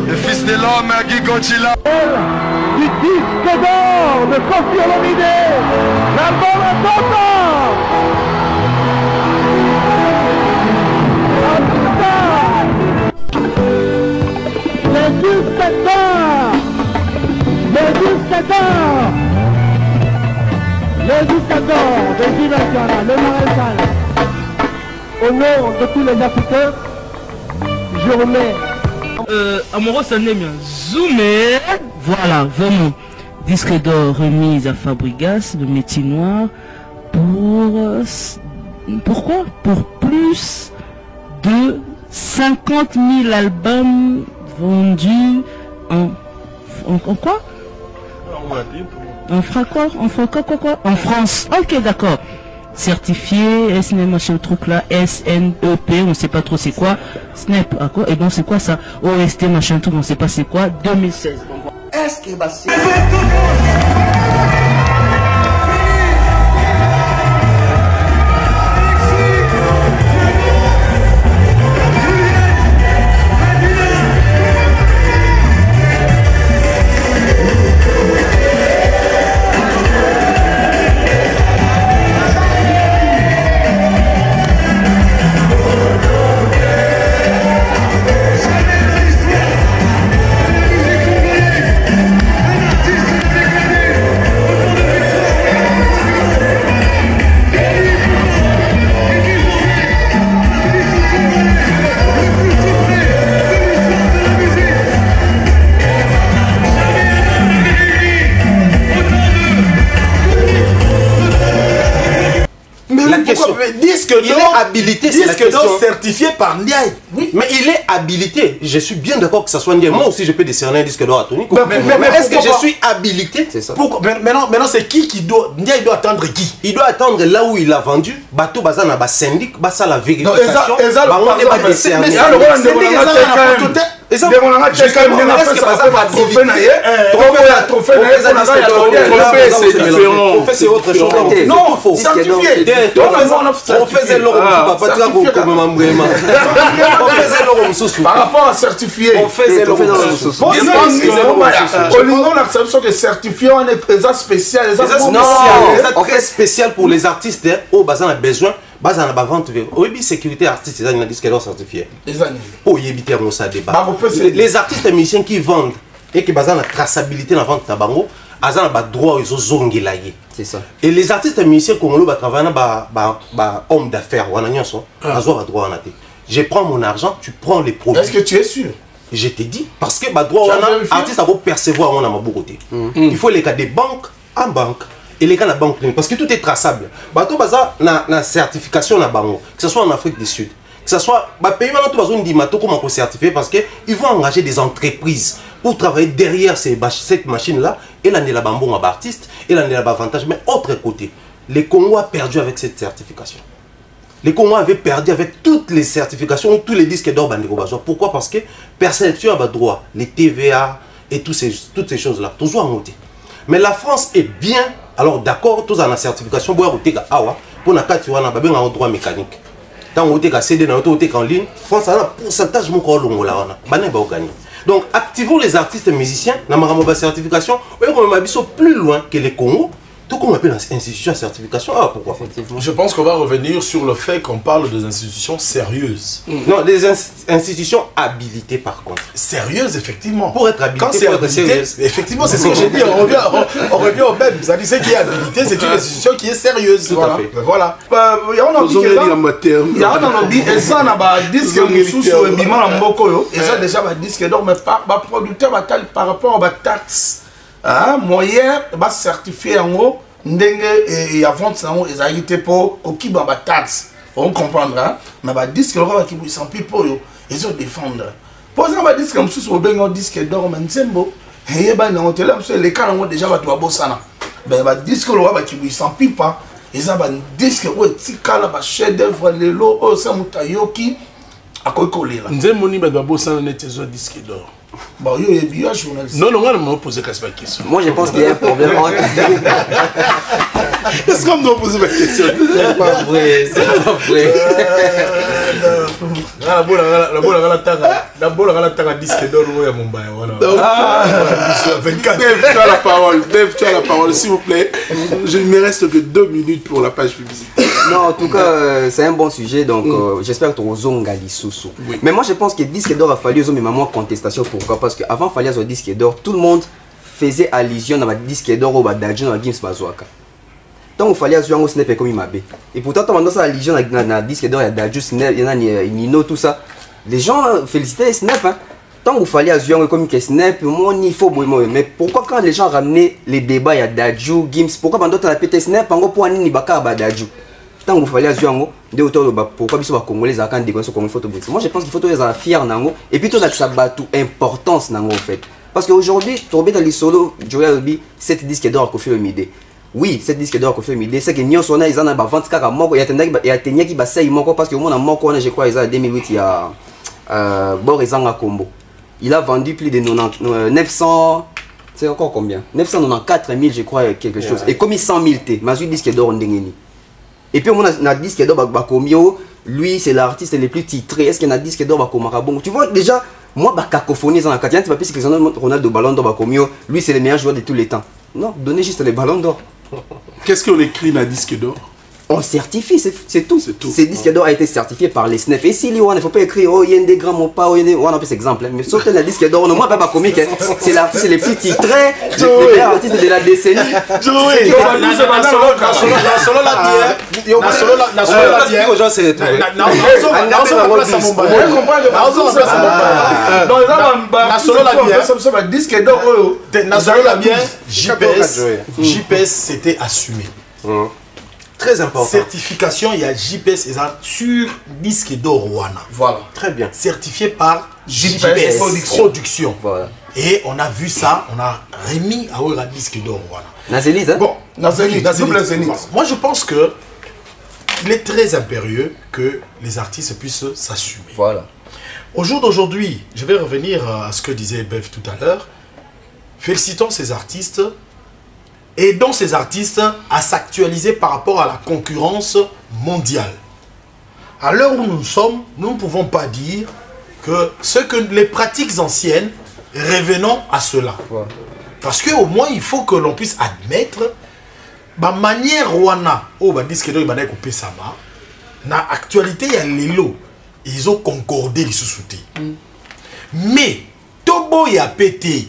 Le fils de l'homme, Guy Godzilla. Du disque d'or de Kofi Olomide. La bonne le disque d'or de Gilles le maréchal. Au nom de tous les Africains, je remets Amoro Sanemia Zoomé. Voilà, vraiment. Disque d'or remise à Fabregas, le métier noir, pourquoi? Pour plus de 50 000 albums vendus en quoi? En France. Ok, d'accord. Certifié, SNEP, machin truc là, SNEP, on sait pas trop c'est quoi. SNEP, à quoi? Et bon, c'est quoi ça? OST, machin truc, on sait pas c'est quoi. 2016. Est-ce que c'est... Il est habilité, c'est la question. Certifié par Ndiaye. Oui. Mais il est habilité. Je suis bien d'accord que ça soit Ndiaye. Moi aussi, je peux décerner un disque d'or à Tony. Mais est-ce que je suis habilité? C'est ça. Maintenant c'est qui doit... Ndiaye doit attendre qui? Il doit attendre là où il a vendu. Bateau Bazana, syndic, ça la vérification. C'est autre chose. Non, certifié. On faisait l'or par rapport à certifié. On faisait l'or au niveau de l'acception de certifié, on est spécial. On fait spécial pour les artistes au Bazan a besoin. Bazan a vente. Oui, sécurité artiste, ils ont disque d'or certifié. Pour y éviter un débat. Les artistes musiciens qui vendent et qui Bazan a traçabilité dans la vente tabango. Azan a droit aux zongelaye. C'est ça. Et les artistes musiciens congolais travaillent ba homme d'affaires wana nyonso azwa droit wana te. Je prends mon argent, tu prends les produits. Est-ce que tu es sûr? Je t'ai dit parce que ba droit wana artiste a beau percevoir wana mabokote. Il faut les cas des banques en banque et les cas la banque parce que tout est traçable. Bato baza na certification na bango, que ce soit en Afrique du Sud, que ce soit ba pays wana to bazo ndima to comment certifier parce que ils vont engager des entreprises pour travailler derrière cette machine-là, et là, il y a un artiste, et là, il y a un avantage. Mais autre côté, les Congo a perdu avec cette certification. Les Congo avaient perdu avec toutes les certifications, tous les disques d'or. Pourquoi? Parce que perception a droit, les TVA et toutes ces choses-là. Tout ça monté. Mais la France est bien, alors d'accord, tous en la certification, pour un droit mécanique. Tant on est CD, en ligne, France a un pourcentage de gagner. Donc activons les artistes et musiciens dans la certification, plus loin que les Congo. Tout qu'on appelle institution de certification. Ah, pourquoi? Je pense qu'on va revenir sur le fait qu'on parle des institutions sérieuses. Non, des institutions habilitées par contre. Sérieuses, effectivement. Pour être habilité, quand c'est habilité, effectivement, c'est ce que j'ai dit. On revient au même. Ça dit ce qui est habilité, c'est une institution qui est sérieuse. Tout à fait. Voilà. Il y a un disque déjà un disque d'or, mais pas producteur par rapport à taxe. Moyen va certifier en haut ndenge et avant ça ils a été pour qui ba taxe on comprendra mais ba disque le roi qui vous sans pipo yo ils ont défendre pour ça ba disque comme sous au bengo disque d'or manzembo et ba na hôtel parce que les cas ont déjà ba to bosana ben ba disque le roi qui vous sans pipa ils ont ba disque ouais tikala ba chef d'œuvre les lots au ça mutayoki a kokolela nzembo ni ba bosana net zo disque d'or. Bon, il y a bien journaliste. Non, on m'a posé la question. Moi, je pense qu'il y a un problème. Est-ce qu'on doit poser ma question? C'est pas vrai, c'est pas vrai. La boule à la disque d'or à Mumbai. Dave, tu as la parole. Dave, tu as la parole, s'il vous plaît. Je ne me reste que 2 minutes pour la page publicitaire. Non, en tout cas, c'est un bon sujet, donc j'espère que tu as Lisusu. Mais moi, je pense que le disque d'or a fallu aux moments contestation. Pourquoi? Parce qu'avant, il fallait un disque d'or, tout le monde faisait allusion à un disque d'or au Badadjou dans Gims Bazouaka. Tant il fallait un Snap comme il m'a bé. Et pourtant, quand on a allusion à un disque d'or, il y a Dadjou, Snap, il y a Nino, tout ça. Les gens félicitaient Snap. Hein. Tant il fallait un comme Snap, il faut. Mais pourquoi quand les gens ramenaient les débats, il y a Dadjou, Gims, pourquoi pendant que tu as pété Snap, pour un Nibaka à Badadjou? Tant que vous fallait azouango de autour de pourquoi ils sont congolais à quand des congolais photo. Moi je pense qu'il faut tous les fiers nango et puis tout ça batou importance nango en fait parce qu'aujourd'hui tomber dans les solos Joël Obi cette disque d'or Koffi Olomide. Oui, cette disque d'or Koffi Olomide c'est que Nyon Sona ils en a vente kaka moko ya tenir qui basay moko parce que au monde moko je crois ils a 2008 il y a Borizanga Combo. Il a vendu plus de 900 c'est encore combien 994 000 je crois quelque chose et comme 100 000 T mais disque d'or ndengeni. Et puis on a dit disque d'or Bakomio, lui c'est l'artiste le plus titré. Est-ce qu'il y a un disque d'or Bakomarabon? Tu vois déjà, moi cacophonie dans la carte, tu vas plus Cristiano Ronaldo Ballon d'or Bakomio, lui c'est le meilleur joueur de tous les temps. Non, donnez juste les ballons d'or. Qu'est-ce qu'on écrit dans le disque d'or? On certifie, c'est tout. Ce disque d'or a été certifié par les SNEF. Et s'il y a, il ne faut pas écrire, oh, il y a des grands mots pas, on a cet exemple. Mais sauf que le disque d'or, moi, pas comique, c'est l'artiste le plus titré, le meilleur artiste de la décennie. JPS c'était assumé. Très important. Certification, il y a JPS sur disque d'or Rwanda. Voilà. Très bien. Certifié par JPS Production. Voilà. Et on a vu ça, on a remis à Oura disque d'or Rwanda. Nazélis, hein? Bon, Nazélis. Moi, je pense que il est très impérieux que les artistes puissent s'assumer. Voilà. Au jour d'aujourd'hui, je vais revenir à ce que disait Bev tout à l'heure. Félicitons ces artistes. Aidons ces artistes à s'actualiser par rapport à la concurrence mondiale. À l'heure où nous sommes, nous ne pouvons pas dire que les pratiques anciennes, revenons à cela. Ouais. Parce qu'au moins, il faut que l'on puisse admettre la manière Rwanda, disque d'or, na actualité, il y a les lots. Ils ont concordé les sous-soutés. Mais, Tobo y a pété.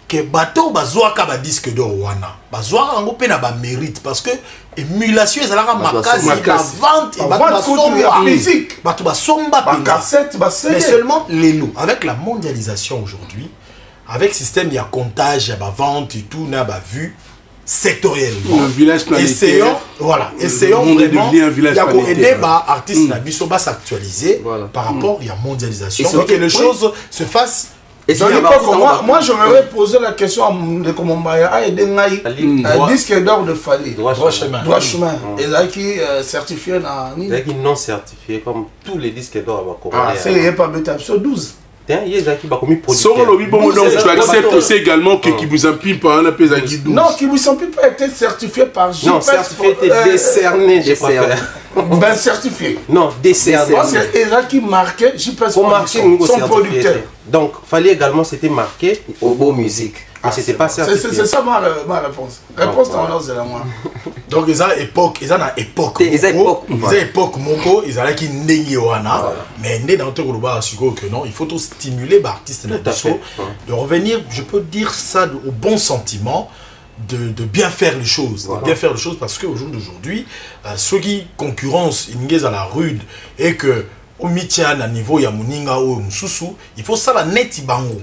Que bateau bazouaka ba disque d'or wana bazouaka ngo pe na ba mérite parce que émulation ezalaka makasi la vente et bato physique bato basomba cassette mais seulement les lots avec la mondialisation aujourd'hui avec système il y a comptage il y a ba vente et tout na ba vue sectoriellement un village planétaire essayons vraiment il y a pour aider ba artistes na biso ba s'actualiser par rapport il y a mondialisation et que les choses se fassent Et moi j'aimerais poser la question à Komambaya a aidé Ngai disque d'or de Fali droit chemin et là qui certifié non certifié comme tous les disques d'or à ah c'est il n'y a pas bêta sur 12 tu acceptes aussi également que Kibusampi par un appel à Guidou. Non, Kibusampi peut être certifié par JPS. Non, certifié était décerné, je préfère. Ben certifié. Non, décerné. Parce que Eza qui marquait JPS son producteur. Donc, fallait également, c'était marqué au beau musique. Mais c'était pas certifié. C'est ça ma réponse. Réponse tendance de la moi. Donc ils ont époque, ils ont époque. Ils ont époque moko, ils ont qui nengi wana. Mais né dans tout global que non, il faut tout stimuler l'artiste de revenir, je peux dire ça au bon sentiment. De bien faire les choses, de bien faire les choses parce qu'au jour d'aujourd'hui, ceux qui concurrence à la rude et que au mitian à niveau ya muninga ou mususu, il faut ça la net ibango.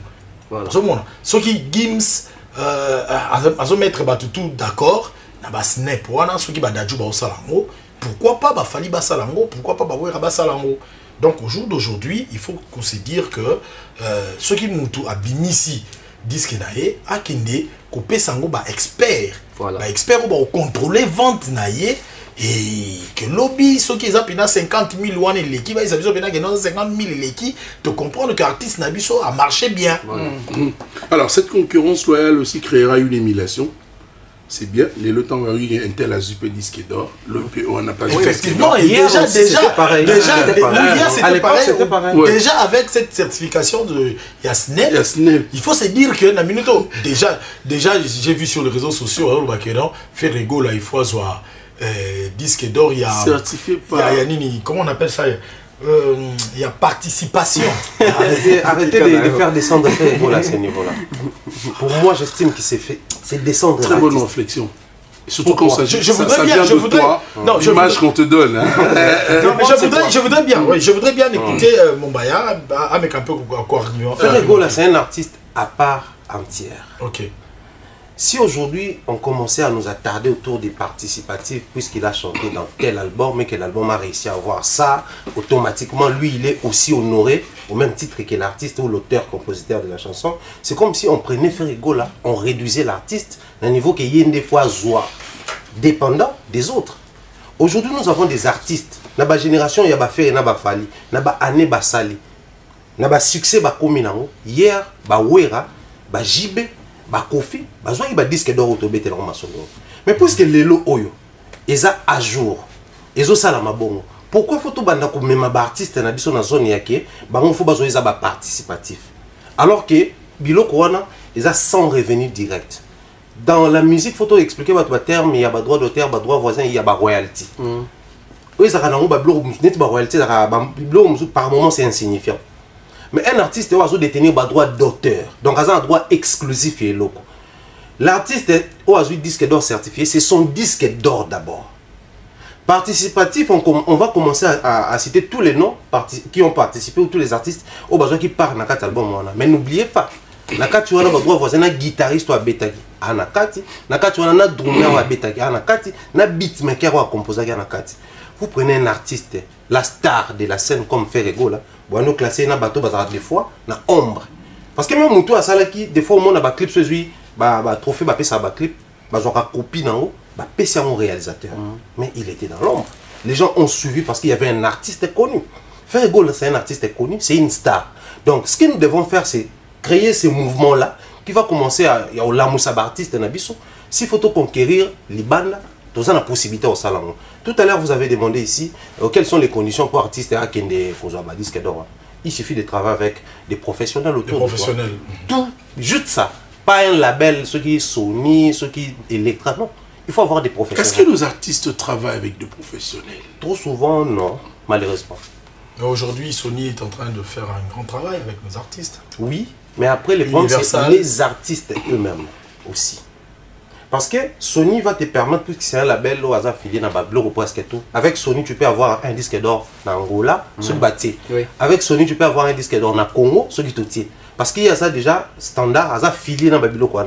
Ceux qui gims à mettre tout d'accord, na ba snap wana ceux qui ba daju ba salango, pourquoi pas ba fali ba salango, pourquoi pas ba wera ba salango. Donc au jour d'aujourd'hui, il faut qu'on se dire que ceux qui nous abimisi disque naie akende couper sango ba expert ba expert ba contrôler vente naie et que lobby ceux qui ont pina 50 000 wan et l'équipe ils ont pina que 50 000 l'équipe de comprendre que l'artiste nabiso a marché bien. Alors cette concurrence loyale aussi créera une émulation. C'est bien, le temps où il y a un tel azupé disque d'or, le PO n'a pas effectivement, déjà, c'était pareil. Déjà avec cette certification de Yasnep, il faut se dire que na minute déjà j'ai vu sur les réseaux sociaux faire rigolo là il faut soit disque d'or il y a certifié par comment on appelle ça il y a participation. Arrêtez de faire descendre Ferrego à ce niveau-là. Pour moi, j'estime qu'il s'est fait. C'est descendre. Très bonne réflexion. Surtout quand ça vient de toi, l'image qu'on te donne. Je voudrais bien écouter Mombaya avec un peu quoi. Ferrego là, c'est un artiste à part entière. Ok. Si aujourd'hui on commençait à nous attarder autour des participatifs, puisqu'il a chanté dans tel album, mais que l'album a réussi à avoir ça, automatiquement lui il est aussi honoré au même titre que l'artiste ou l'auteur-compositeur de la chanson. C'est comme si on prenait Ferrego là, on réduisait l'artiste à un niveau qui est des fois joie, dépendant des autres. Aujourd'hui nous avons des artistes, dans la génération il y a Ferrego, il y a Fali, il y a Ané Basali, il y a succès Kominango, hier, Wera, JB. Kofi, il y a disque d'or autobé mais puisque les lots oyo, ils sont à jour, ils ont ça la mabongo. Pourquoi faut-il que même artiste na biso na zone yake, bango faut bazo ils participatif. Alors que bilo koana, ils ont sans revenu direct. Dans la musique, faut expliquer votre terme, il y a droit d'auteur, droit voisin, il y a royalty. Oui, ça a royalty, par moment c'est insignifiant. Mais un artiste doit détenir le droit d'auteur. Donc, il a un droit exclusif et local. L'artiste a un disque d'or certifié, c'est son disque d'or d'abord. Participatif, on va commencer à citer tous les noms qui ont participé ou tous les artistes au besoin qui partent dans cet album. Mais n'oubliez pas, nakati wana droit voisin na guitariste ou betaki anakati, nakati wana na drummer ou betaki anakati, na beatmaker ou compositeur anakati. Vous prenez un artiste, la star de la scène comme Ferrego là, vous nous classer na bateau bazar des fois na ombre. Parce que même mutu asala qui des fois au monde a clip celui ba trophée ba pesa ba clip, ba zoka copie nango, ba pesa mon réalisateur. Mais il était dans l'ombre. Les gens ont suivi parce qu'il y avait un artiste connu. Ferrego c'est un artiste connu, c'est une star. Donc ce que nous devons faire c'est créer ce mouvement là qui va commencer à la moussa artiste na biso. S'il faut conquérir les bandes, tout ça la possibilité au salon. Tout à l'heure, vous avez demandé ici quelles sont les conditions pour artistes à Kende Kozaba disque d'or. Il suffit de travailler avec des professionnels autour de toi. Tout, juste ça. Pas un label, ceux qui Sony, ceux qui Electra, non. Il faut avoir des professionnels. Est-ce que nos artistes travaillent avec des professionnels? Trop souvent, non, malheureusement. Mais aujourd'hui, Sony est en train de faire un grand travail avec nos artistes. Oui, mais après, les problèmes, c'est les artistes eux-mêmes aussi. Parce que Sony va te permettre, puisque c'est un label au hasard affilié dans Bablo ou presque tout. Avec Sony, tu peux avoir un disque d'or dans Angola, ce qui bâtit. Avec Sony, tu peux avoir un disque d'or dans Congo, ce qui te tient. Parce qu'il y a ça déjà standard, hasard affilié dans Bablo ou dans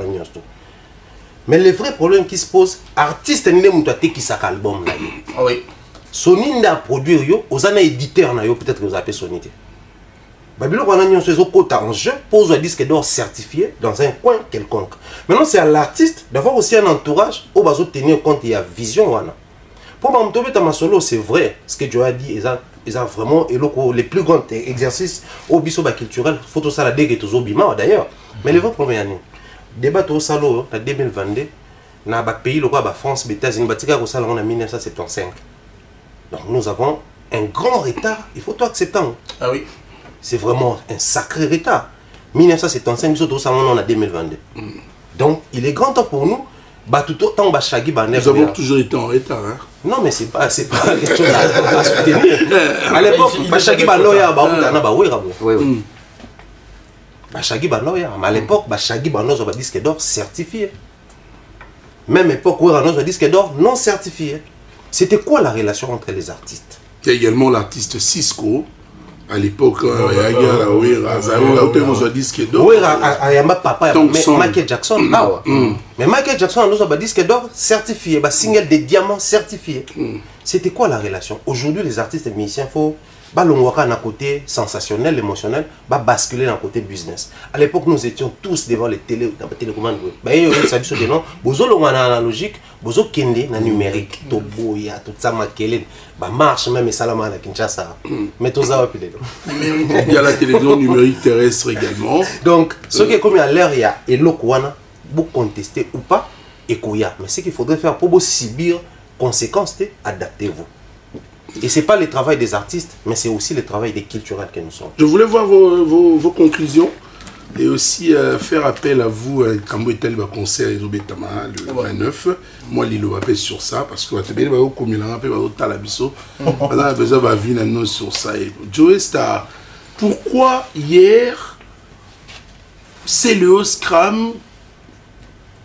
Mais le vrai problème qui se pose, artiste n'est pas qui s'ac album là. Oui. Sony n'a produit yo, aux années éditeurs na yo peut-être que vous appelez Sony. Babylone on a mis un quota en jeu pose un disque d'or certifié dans un coin quelconque. Maintenant c'est à l'artiste d'avoir aussi un entourage où va tenir compte il y a vision wana. Pour m'entendre dans ma solo c'est vrai ce que Dieu a dit ils ont vraiment les plus grands exercices au biso culturel photo ça la dégue tous obima d'ailleurs mais le votre première année débat au salo en 2022 na ba pays le quoi France États-Unis batika au salon en 1975. Donc nous avons un grand retard, il faut tout accepter. Ah oui. C'est vraiment un sacré retard. 1975, nous sommes en 2022. Donc, il est grand temps pour nous. Nous avons toujours été en retard. Hein? Non, mais c'est pas quelque chose à soutenir. À l'époque, Bachagi Banoya, à l'époque, Bachagi Banoya a disque d'or certifié. Même époque, où on a disque d'or non certifié. C'était quoi la relation entre les artistes? Il y a également l'artiste Cisco. À l'époque, disque d'or. Michael Jackson. Mais Michael Jackson a un disque d'or certifié, un single de diamants certifié. C'était quoi la relation? Aujourd'hui, les artistes et musiciens, il faut un côté sensationnel, émotionnel, basculer dans le côté business. À l'époque, nous étions tous devant les télécommandes. Il y a des noms, bozo analogique, bozo kende na numérique, toboya, tout ça makelen, marche même et salama à Kinshasa. Mais tout ça il y a la télévision numérique terrestre également. Donc, ce qui est comme à l'heure, il y a Elokwana, vous contester ou pas, et Kouya. Mais ce qu'il faudrait faire pour vous subir conséquences, adaptez-vous. Et ce n'est pas le travail des artistes, mais c'est aussi le travail des culturels que nous sommes. Je voulais voir vos conclusions et aussi faire appel à vous, quand vous êtes concert le 29. Moi, je vais sur ça parce que vous avez comme on a besoin de venir sur ça. Joey Star, pourquoi hier, c'est le Scram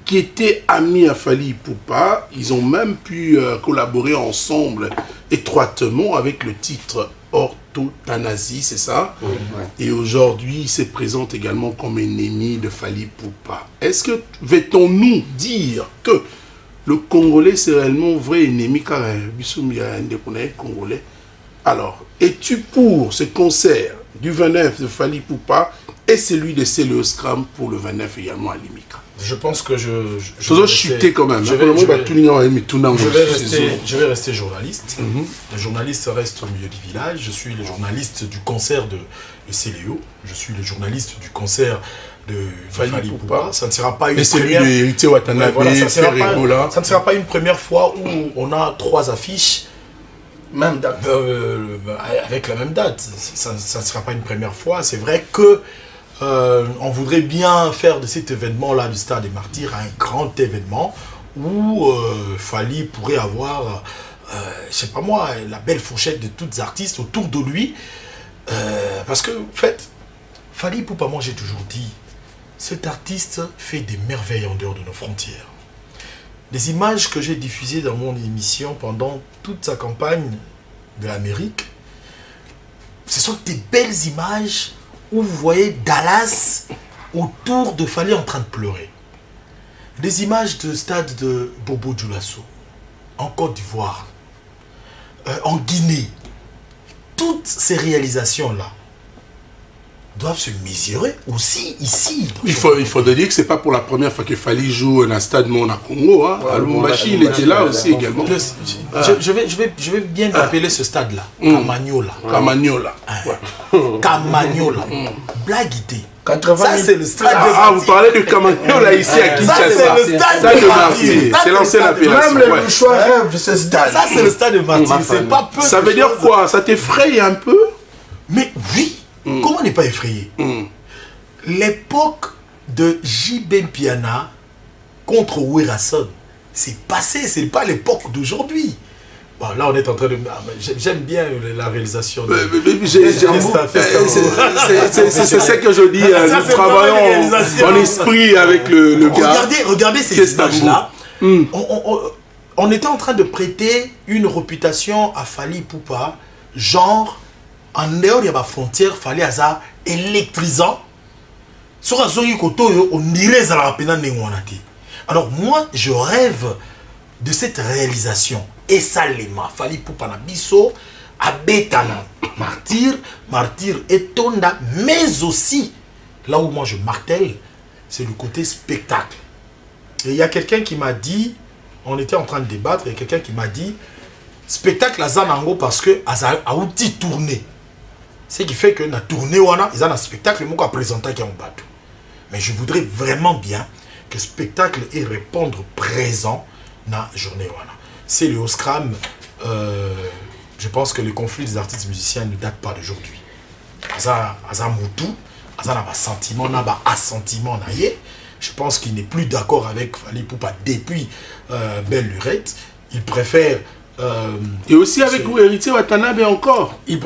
qui était ami à Fally Ipupa, ils ont même pu collaborer ensemble étroitement avec le titre Orthothanasie, c'est ça? Oui, ouais. Et aujourd'hui, il se présente également comme un ennemi de Fally Ipupa. Est-ce que va-t-on-nous dire que le Congolais c'est réellement vrai ennemi car Bissoum y a un Congolais? Alors, es-tu pour ce concert du 29 de Fally Ipupa et celui de Célio Scram pour le 29 également à Limika? Je pense que je vais chuter quand même. Je vais rester journaliste. Le journaliste reste au milieu du village. Je suis le journaliste du concert de Célio. Je suis le journaliste du concert de Fally Ipupa. Ça ne sera pas une première. Ça ne sera pas une première fois où on a 3 affiches. Même date. Avec la même date. Ça ne sera pas une première fois. C'est vrai que on voudrait bien faire de cet événement-là du Stade des Martyrs un grand événement où Fally pourrait avoir, je sais pas moi, la belle fourchette de toutes les artistes autour de lui. Parce que, en fait, Fally Ipupa, moi j'ai toujours dit, cet artiste fait des merveilles en dehors de nos frontières. Les images que j'ai diffusées dans mon émission pendant toute sa campagne de l'Amérique, ce sont des belles images où vous voyez Dallas autour de Fally en train de pleurer. Des images de stade de Bobo Dioulasso, en Côte d'Ivoire, en Guinée. Toutes ces réalisations-là doivent se mesurer aussi ici. Il faudrait dire que ce n'est pas pour la première fois que Fally joue dans un stade Mona Congo. Hein. Ouais, Lubumbashi, il était là aussi également. Je vais bien appeler ce stade-là. Kamagnola. Kamagnola. Kamagnola. Blaguité. Ça, c'est le stade de Martyrs. Vous parlez de Kamagnola ici à Kinshasa. Ça, c'est le stade de Martyrs. C'est l'ancienne appellation. Même les mouchoirs rêvent de ce stade. Ça, c'est le stade de Martyrs. C'est pas peu. Ça veut dire quoi? Ça t'effraie un peu? Mais oui. Comment n'est pas effrayé? L'époque de J.B. Mpiana contre Werason, c'est passé, c'est pas l'époque d'aujourd'hui. Bon, là, on est en train de... J'aime bien la réalisation. C'est ça que je dis. Nous travaillons en esprit avec le gars. Regardez ces images-là. On était en train de prêter une réputation à Fally Ipupa, genre... En dehors de la frontière, Fally Aza électrisant. Sur un zone koto, on irait à la peine. Alors moi, je rêve de cette réalisation. Et ça, Fally Ipupa na biso, Abetana, martyr et tonda, mais aussi, là où moi je martèle, c'est le côté spectacle. Et il y a quelqu'un qui m'a dit, on était en train de débattre, et quelqu'un qui m'a dit, spectacle à Zanango parce que a outil tourné. Ce qui fait que na tourné wana, ils ont un spectacle qui a présenté qui est en bateau. Mais je voudrais vraiment bien que le spectacle ait répondre présent dans la journée wana. C'est le Oscram, je pense que le conflit des artistes musiciens ne date pas d'aujourd'hui. Aza Moutou, Aza n'a pas sentiment, n'a pas assentiment naïe. Je pense qu'il n'est plus d'accord avec Fali Poupa depuis Belle Lurette. Il préfère. Et aussi avec Héritier Watanabe encore. Il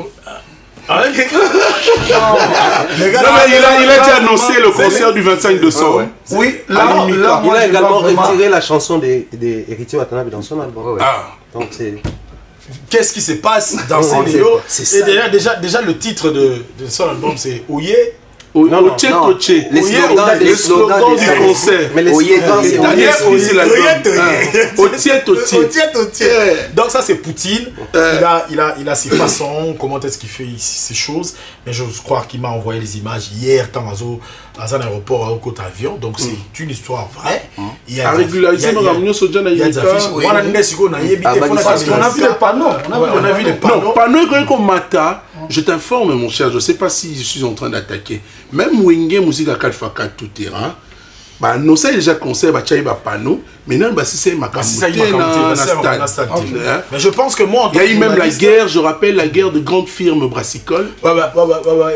a déjà annoncé le concert du 25 décembre. Oui, là, il a également retiré la chanson d'Héritier Watanabe dans son album. Donc c'est. Qu'est-ce qui se passe dans ces vidéos? Et déjà le titre de son album c'est Ouye. Les slogans du concert. Mais les donc ça c'est Poutine. Il a ses façons, comment est-ce qu'il fait ces choses. Mais je crois qu'il m'a envoyé les images hier dans un aéroport à côté avion. Donc c'est une histoire vraie. Il y a des affiches. Parce qu'on a vu les panneaux. On a vu les panneaux. Je t'informe mon cher, je ne sais pas si je suis en train d'attaquer. Même Wenge musique à 4x4 tout terrain, bah non ça déjà concert bah tu as panneau, maintenant bah si c'est ma stade. Mais je pense que moi il y a eu même la guerre, je rappelle la guerre de grandes firmes brassicoles.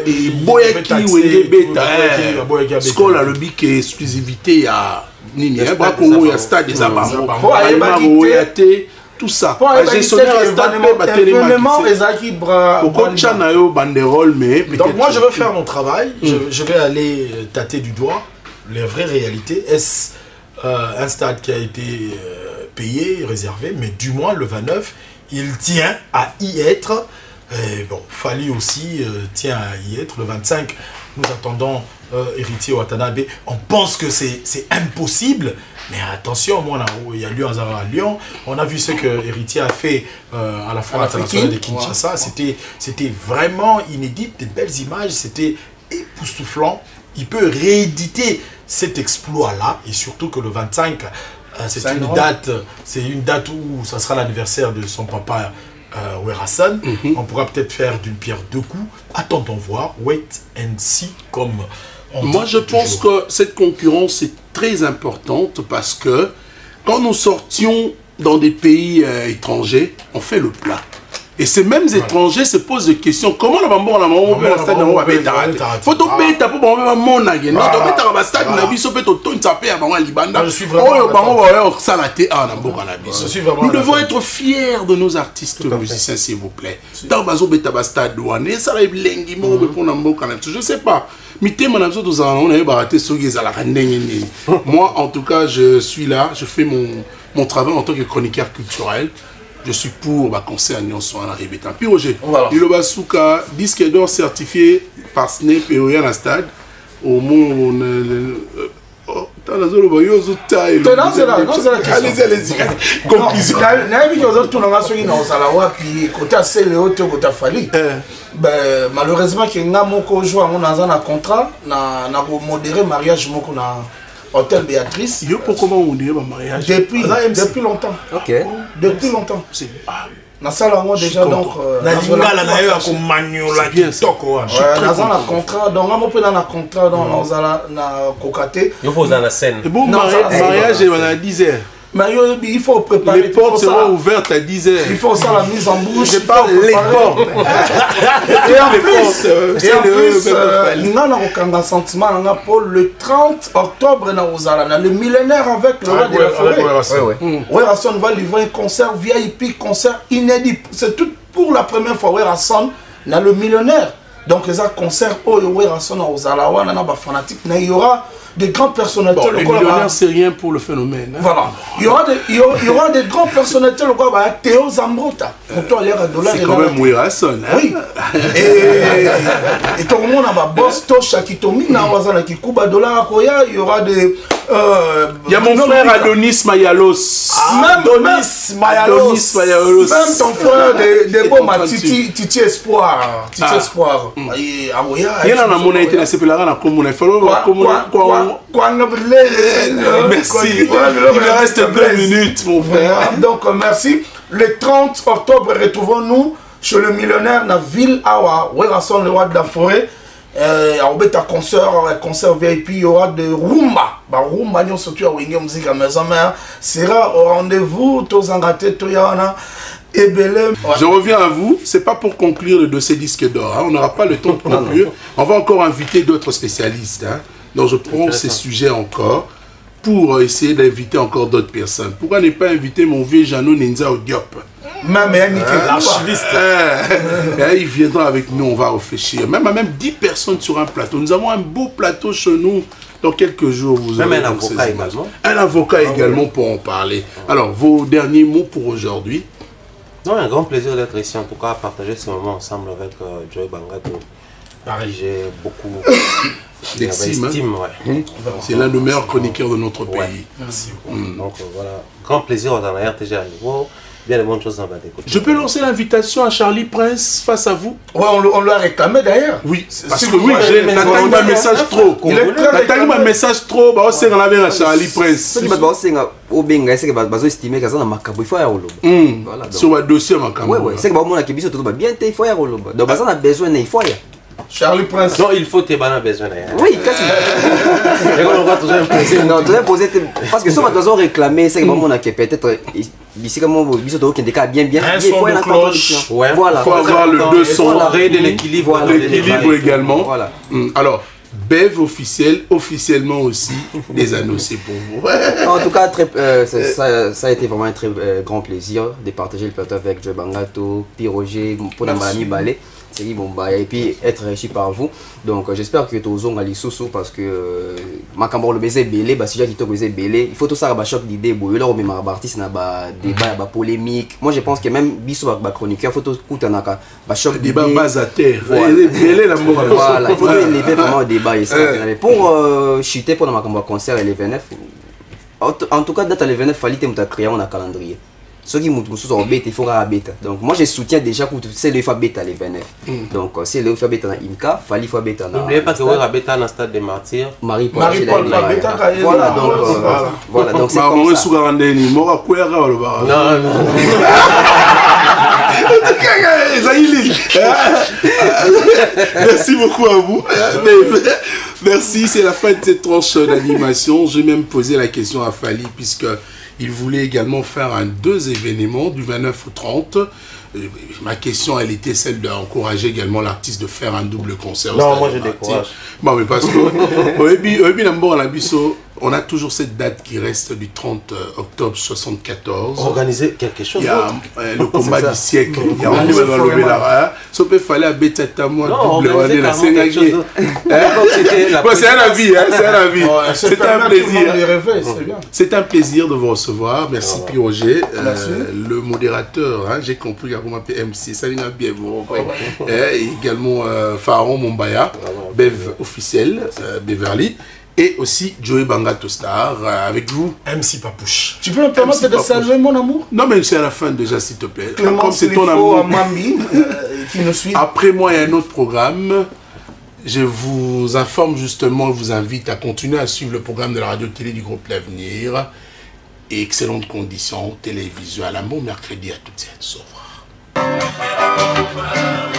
Et Boyaki Wenge Beta, Skola le bic exclusivité à Nini, Brakongo il y a stade des Abamo, tout ça. Donc moi je veux faire mon travail, je vais aller tâter du doigt les vraies réalités. Est-ce un stade qui a été payé, réservé, mais du moins le 29, il tient à y être. Et bon, Fali aussi tient à y être. Le 25, nous attendons Héritier Watanabe. On pense que c'est impossible. Mais attention, moi, il y a Lyon à Lyon. On a vu ce que Héritier a fait à la Foire internationale de Kinshasa. C'était vraiment inédit, de belles images. C'était époustouflant. Il peut rééditer cet exploit-là. Et surtout que le 25, c'est une date où ça sera l'anniversaire de son papa Werason. On pourra peut-être faire d'une pierre deux coups. Attendons voir. Wait and see comme... Moi, je pense que cette concurrence est très importante parce que quand nous sortions dans des pays étrangers, on fait le plat. Et ces mêmes étrangers se posent des questions. Comment la maman peut la stade dans le faut que bêta pour mon agent. Non, bêta la stade na biso peut to une sapé avant Libanda. Je suis vraiment nous devons être fiers de nos artistes musiciens s'il vous plaît. Dans bazo bêta ba stade douane ça va lengi mo pour na mboka na je sais pas. Moi, en tout cas, je suis là, je fais mon travail en tant que chroniqueur culturel. Je suis pour ma concert à Nyon Soin à Rébétan. Puis Roger, il a Souka, disque d'or certifié par Snap et Oya la stade. Au monde, allez-y. Conclusion. Malheureusement, il y a un contrat, modéré mariage na Hôtel Béatrice. Comment modérer le mariage? Depuis longtemps. Ok. Depuis longtemps. Na sala moi déjà donc na lingala na yo ko maniola kitoko na za na contrat donc moi pe na contrat donc na za na kokate yo faut na scène et bon mariage est à 10 heures. Mais il faut préparer. Les portes seront ouvertes à 10 heures. Il faut ça la mise en bouche. Je parle les portes. Et en plus, nous avons un sentiment pour le 30 octobre le millénaire avec le roi de la forêt. Werason va livrer un concert VIP, concert inédit. C'est tout pour la première fois Werason dans le millénaire. Donc il y a un concert où Werason aux Alawa, fanatique, il y aura des grandes personnalités. Bon, les millionnaires, c'est rien pour le phénomène. Hein. Voilà. Il y aura des grandes personnalités. Théo Zambrota. C'est quand même Werason. Hein? Oui. Et tout le monde a boss Tosha Kitomi. Il y aura des. Il y a mon frère Adonis Mayalos. Même Mayalos. Mayalos. Même ton frère de Boma, Titi Espoir. Titi Espoir. Il y a un monde intéressé pour la rana comme on est fait. Merci. Il me reste 2 minutes, mon frère. Donc, merci. Le 30 octobre, retrouvons-nous chez le millionnaire dans la ville Awa. Où est le roi de la forêt? Il y a concert VIP, il y aura de rumba. Rumba, nous sommes à Wingé Musique à Maison Mère. Sera au rendez-vous, tous en gâté, tout yana. Je reviens à vous, c'est pas pour conclure le dossier disque d'or, hein. On n'aura pas le temps de conclure. On va encore inviter d'autres spécialistes, hein. Donc je prends ces sujets encore pour essayer d'inviter encore d'autres personnes. Pourquoi ne pas inviter mon vieux Jeannot Ninza au Diop? L'archiviste. Il viendra avec nous, on va réfléchir. Même 10 personnes sur un plateau. Nous avons un beau plateau chez nous. Dans quelques jours, vous aurez un avocat également. Un avocat également pour en parler. Alors, vos derniers mots pour aujourd'hui? Non, un grand plaisir d'être ici, en tout cas, à partager ce moment ensemble avec Joey Bangato. Pareil. J'ai beaucoup d'estime. C'est l'un des meilleurs chroniqueurs de notre pays. Merci. Donc voilà, grand plaisir dans la RTG à nouveau. Bien de bonnes choses dans la découverte. Je peux lancer l'invitation à Charlie Prince face à vous? Ouais, on l'a réclamé d'ailleurs. Oui, parce que oui, Nathalie m'a message trop. Nathalie m'a message trop, bah on s'est rendu à Charlie Prince. Sur le dossier, c'est que on a bien, il faut y avoir. Donc, on a besoin de Charlie Prince. Non, il faut tes besoin. Oui, non, parce que si on doit réclamer, c'est que on a peut-être d'ici comme on qui est bien voilà, faut avoir le 200 de l'équilibre, l'équilibre également. Voilà. Alors Bev officiellement aussi des annoncés pour vous. En tout cas, ça a été vraiment un très grand plaisir de partager le plateau avec Joey Bangato, Pierre Roger, Ponamani Balé. Et puis être reçu par vous. Donc j'espère que tu as allé sous parce que ma camarade le baiser belé, si j'ai quitté baiser belé, il faut tout ça à choc d'idées, là on met ma artiste na ba débat, ba polémique. Moi je pense que même biso ba chroniqueur, faut tout écouter na ba choc débat bas à terre. Belé la mort. Voilà, il faut élever vraiment débat et ça. Pour chuter pour ma camarade concert le 29. En tout cas date le 29 fallait me créer un calendrier. Ceux qui montrent sous bête, il faut bêta. Donc moi je soutiens déjà pour c'est le bêta les 29. Donc c'est le bêta dans IMCA, fallait faire bêta. N'oubliez pas que vous avez bêta dans le stade des martyrs. Marie-Paul bêta. Voilà donc c'est comme ça. Non. Merci beaucoup à vous. Merci, c'est la fin de cette tranche d'animation. J'ai même posé la question à Fali puisque il voulait également faire 2 événements du 29 au 30. Ma question, elle était celle d'encourager également l'artiste de faire un double concert. Non, moi je décourage. Bon, mais parce que on a toujours cette date qui reste du 30 octobre 74. Organiser quelque chose. Il y a le combat du siècle. Il y a enlevé la ça peut fallait à Betatamoa double année la Sénégé. C'est un avis, c'est un avis. C'est un plaisir. C'est un plaisir de vous recevoir. Merci Pierre Roger, le modérateur. J'ai compris qu'on m'appelle MC. Ça vient bien vous. Et également Pharaon Mombaya, Bev officiel, Beverly. Et aussi Joey Bangato Star avec vous. MC Papouche. Tu peux me permettre de saluer mon amour? Non, mais c'est à la fin déjà, s'il te plaît. Comme c'est ton amour. Qui nous suit. Après moi, il y a un autre programme. Je vous informe justement, je vous invite à continuer à suivre le programme de la radio-télé du groupe L'Avenir. Et excellentes conditions télévisuelles. Un bon mercredi à toutes et à tous. Au revoir.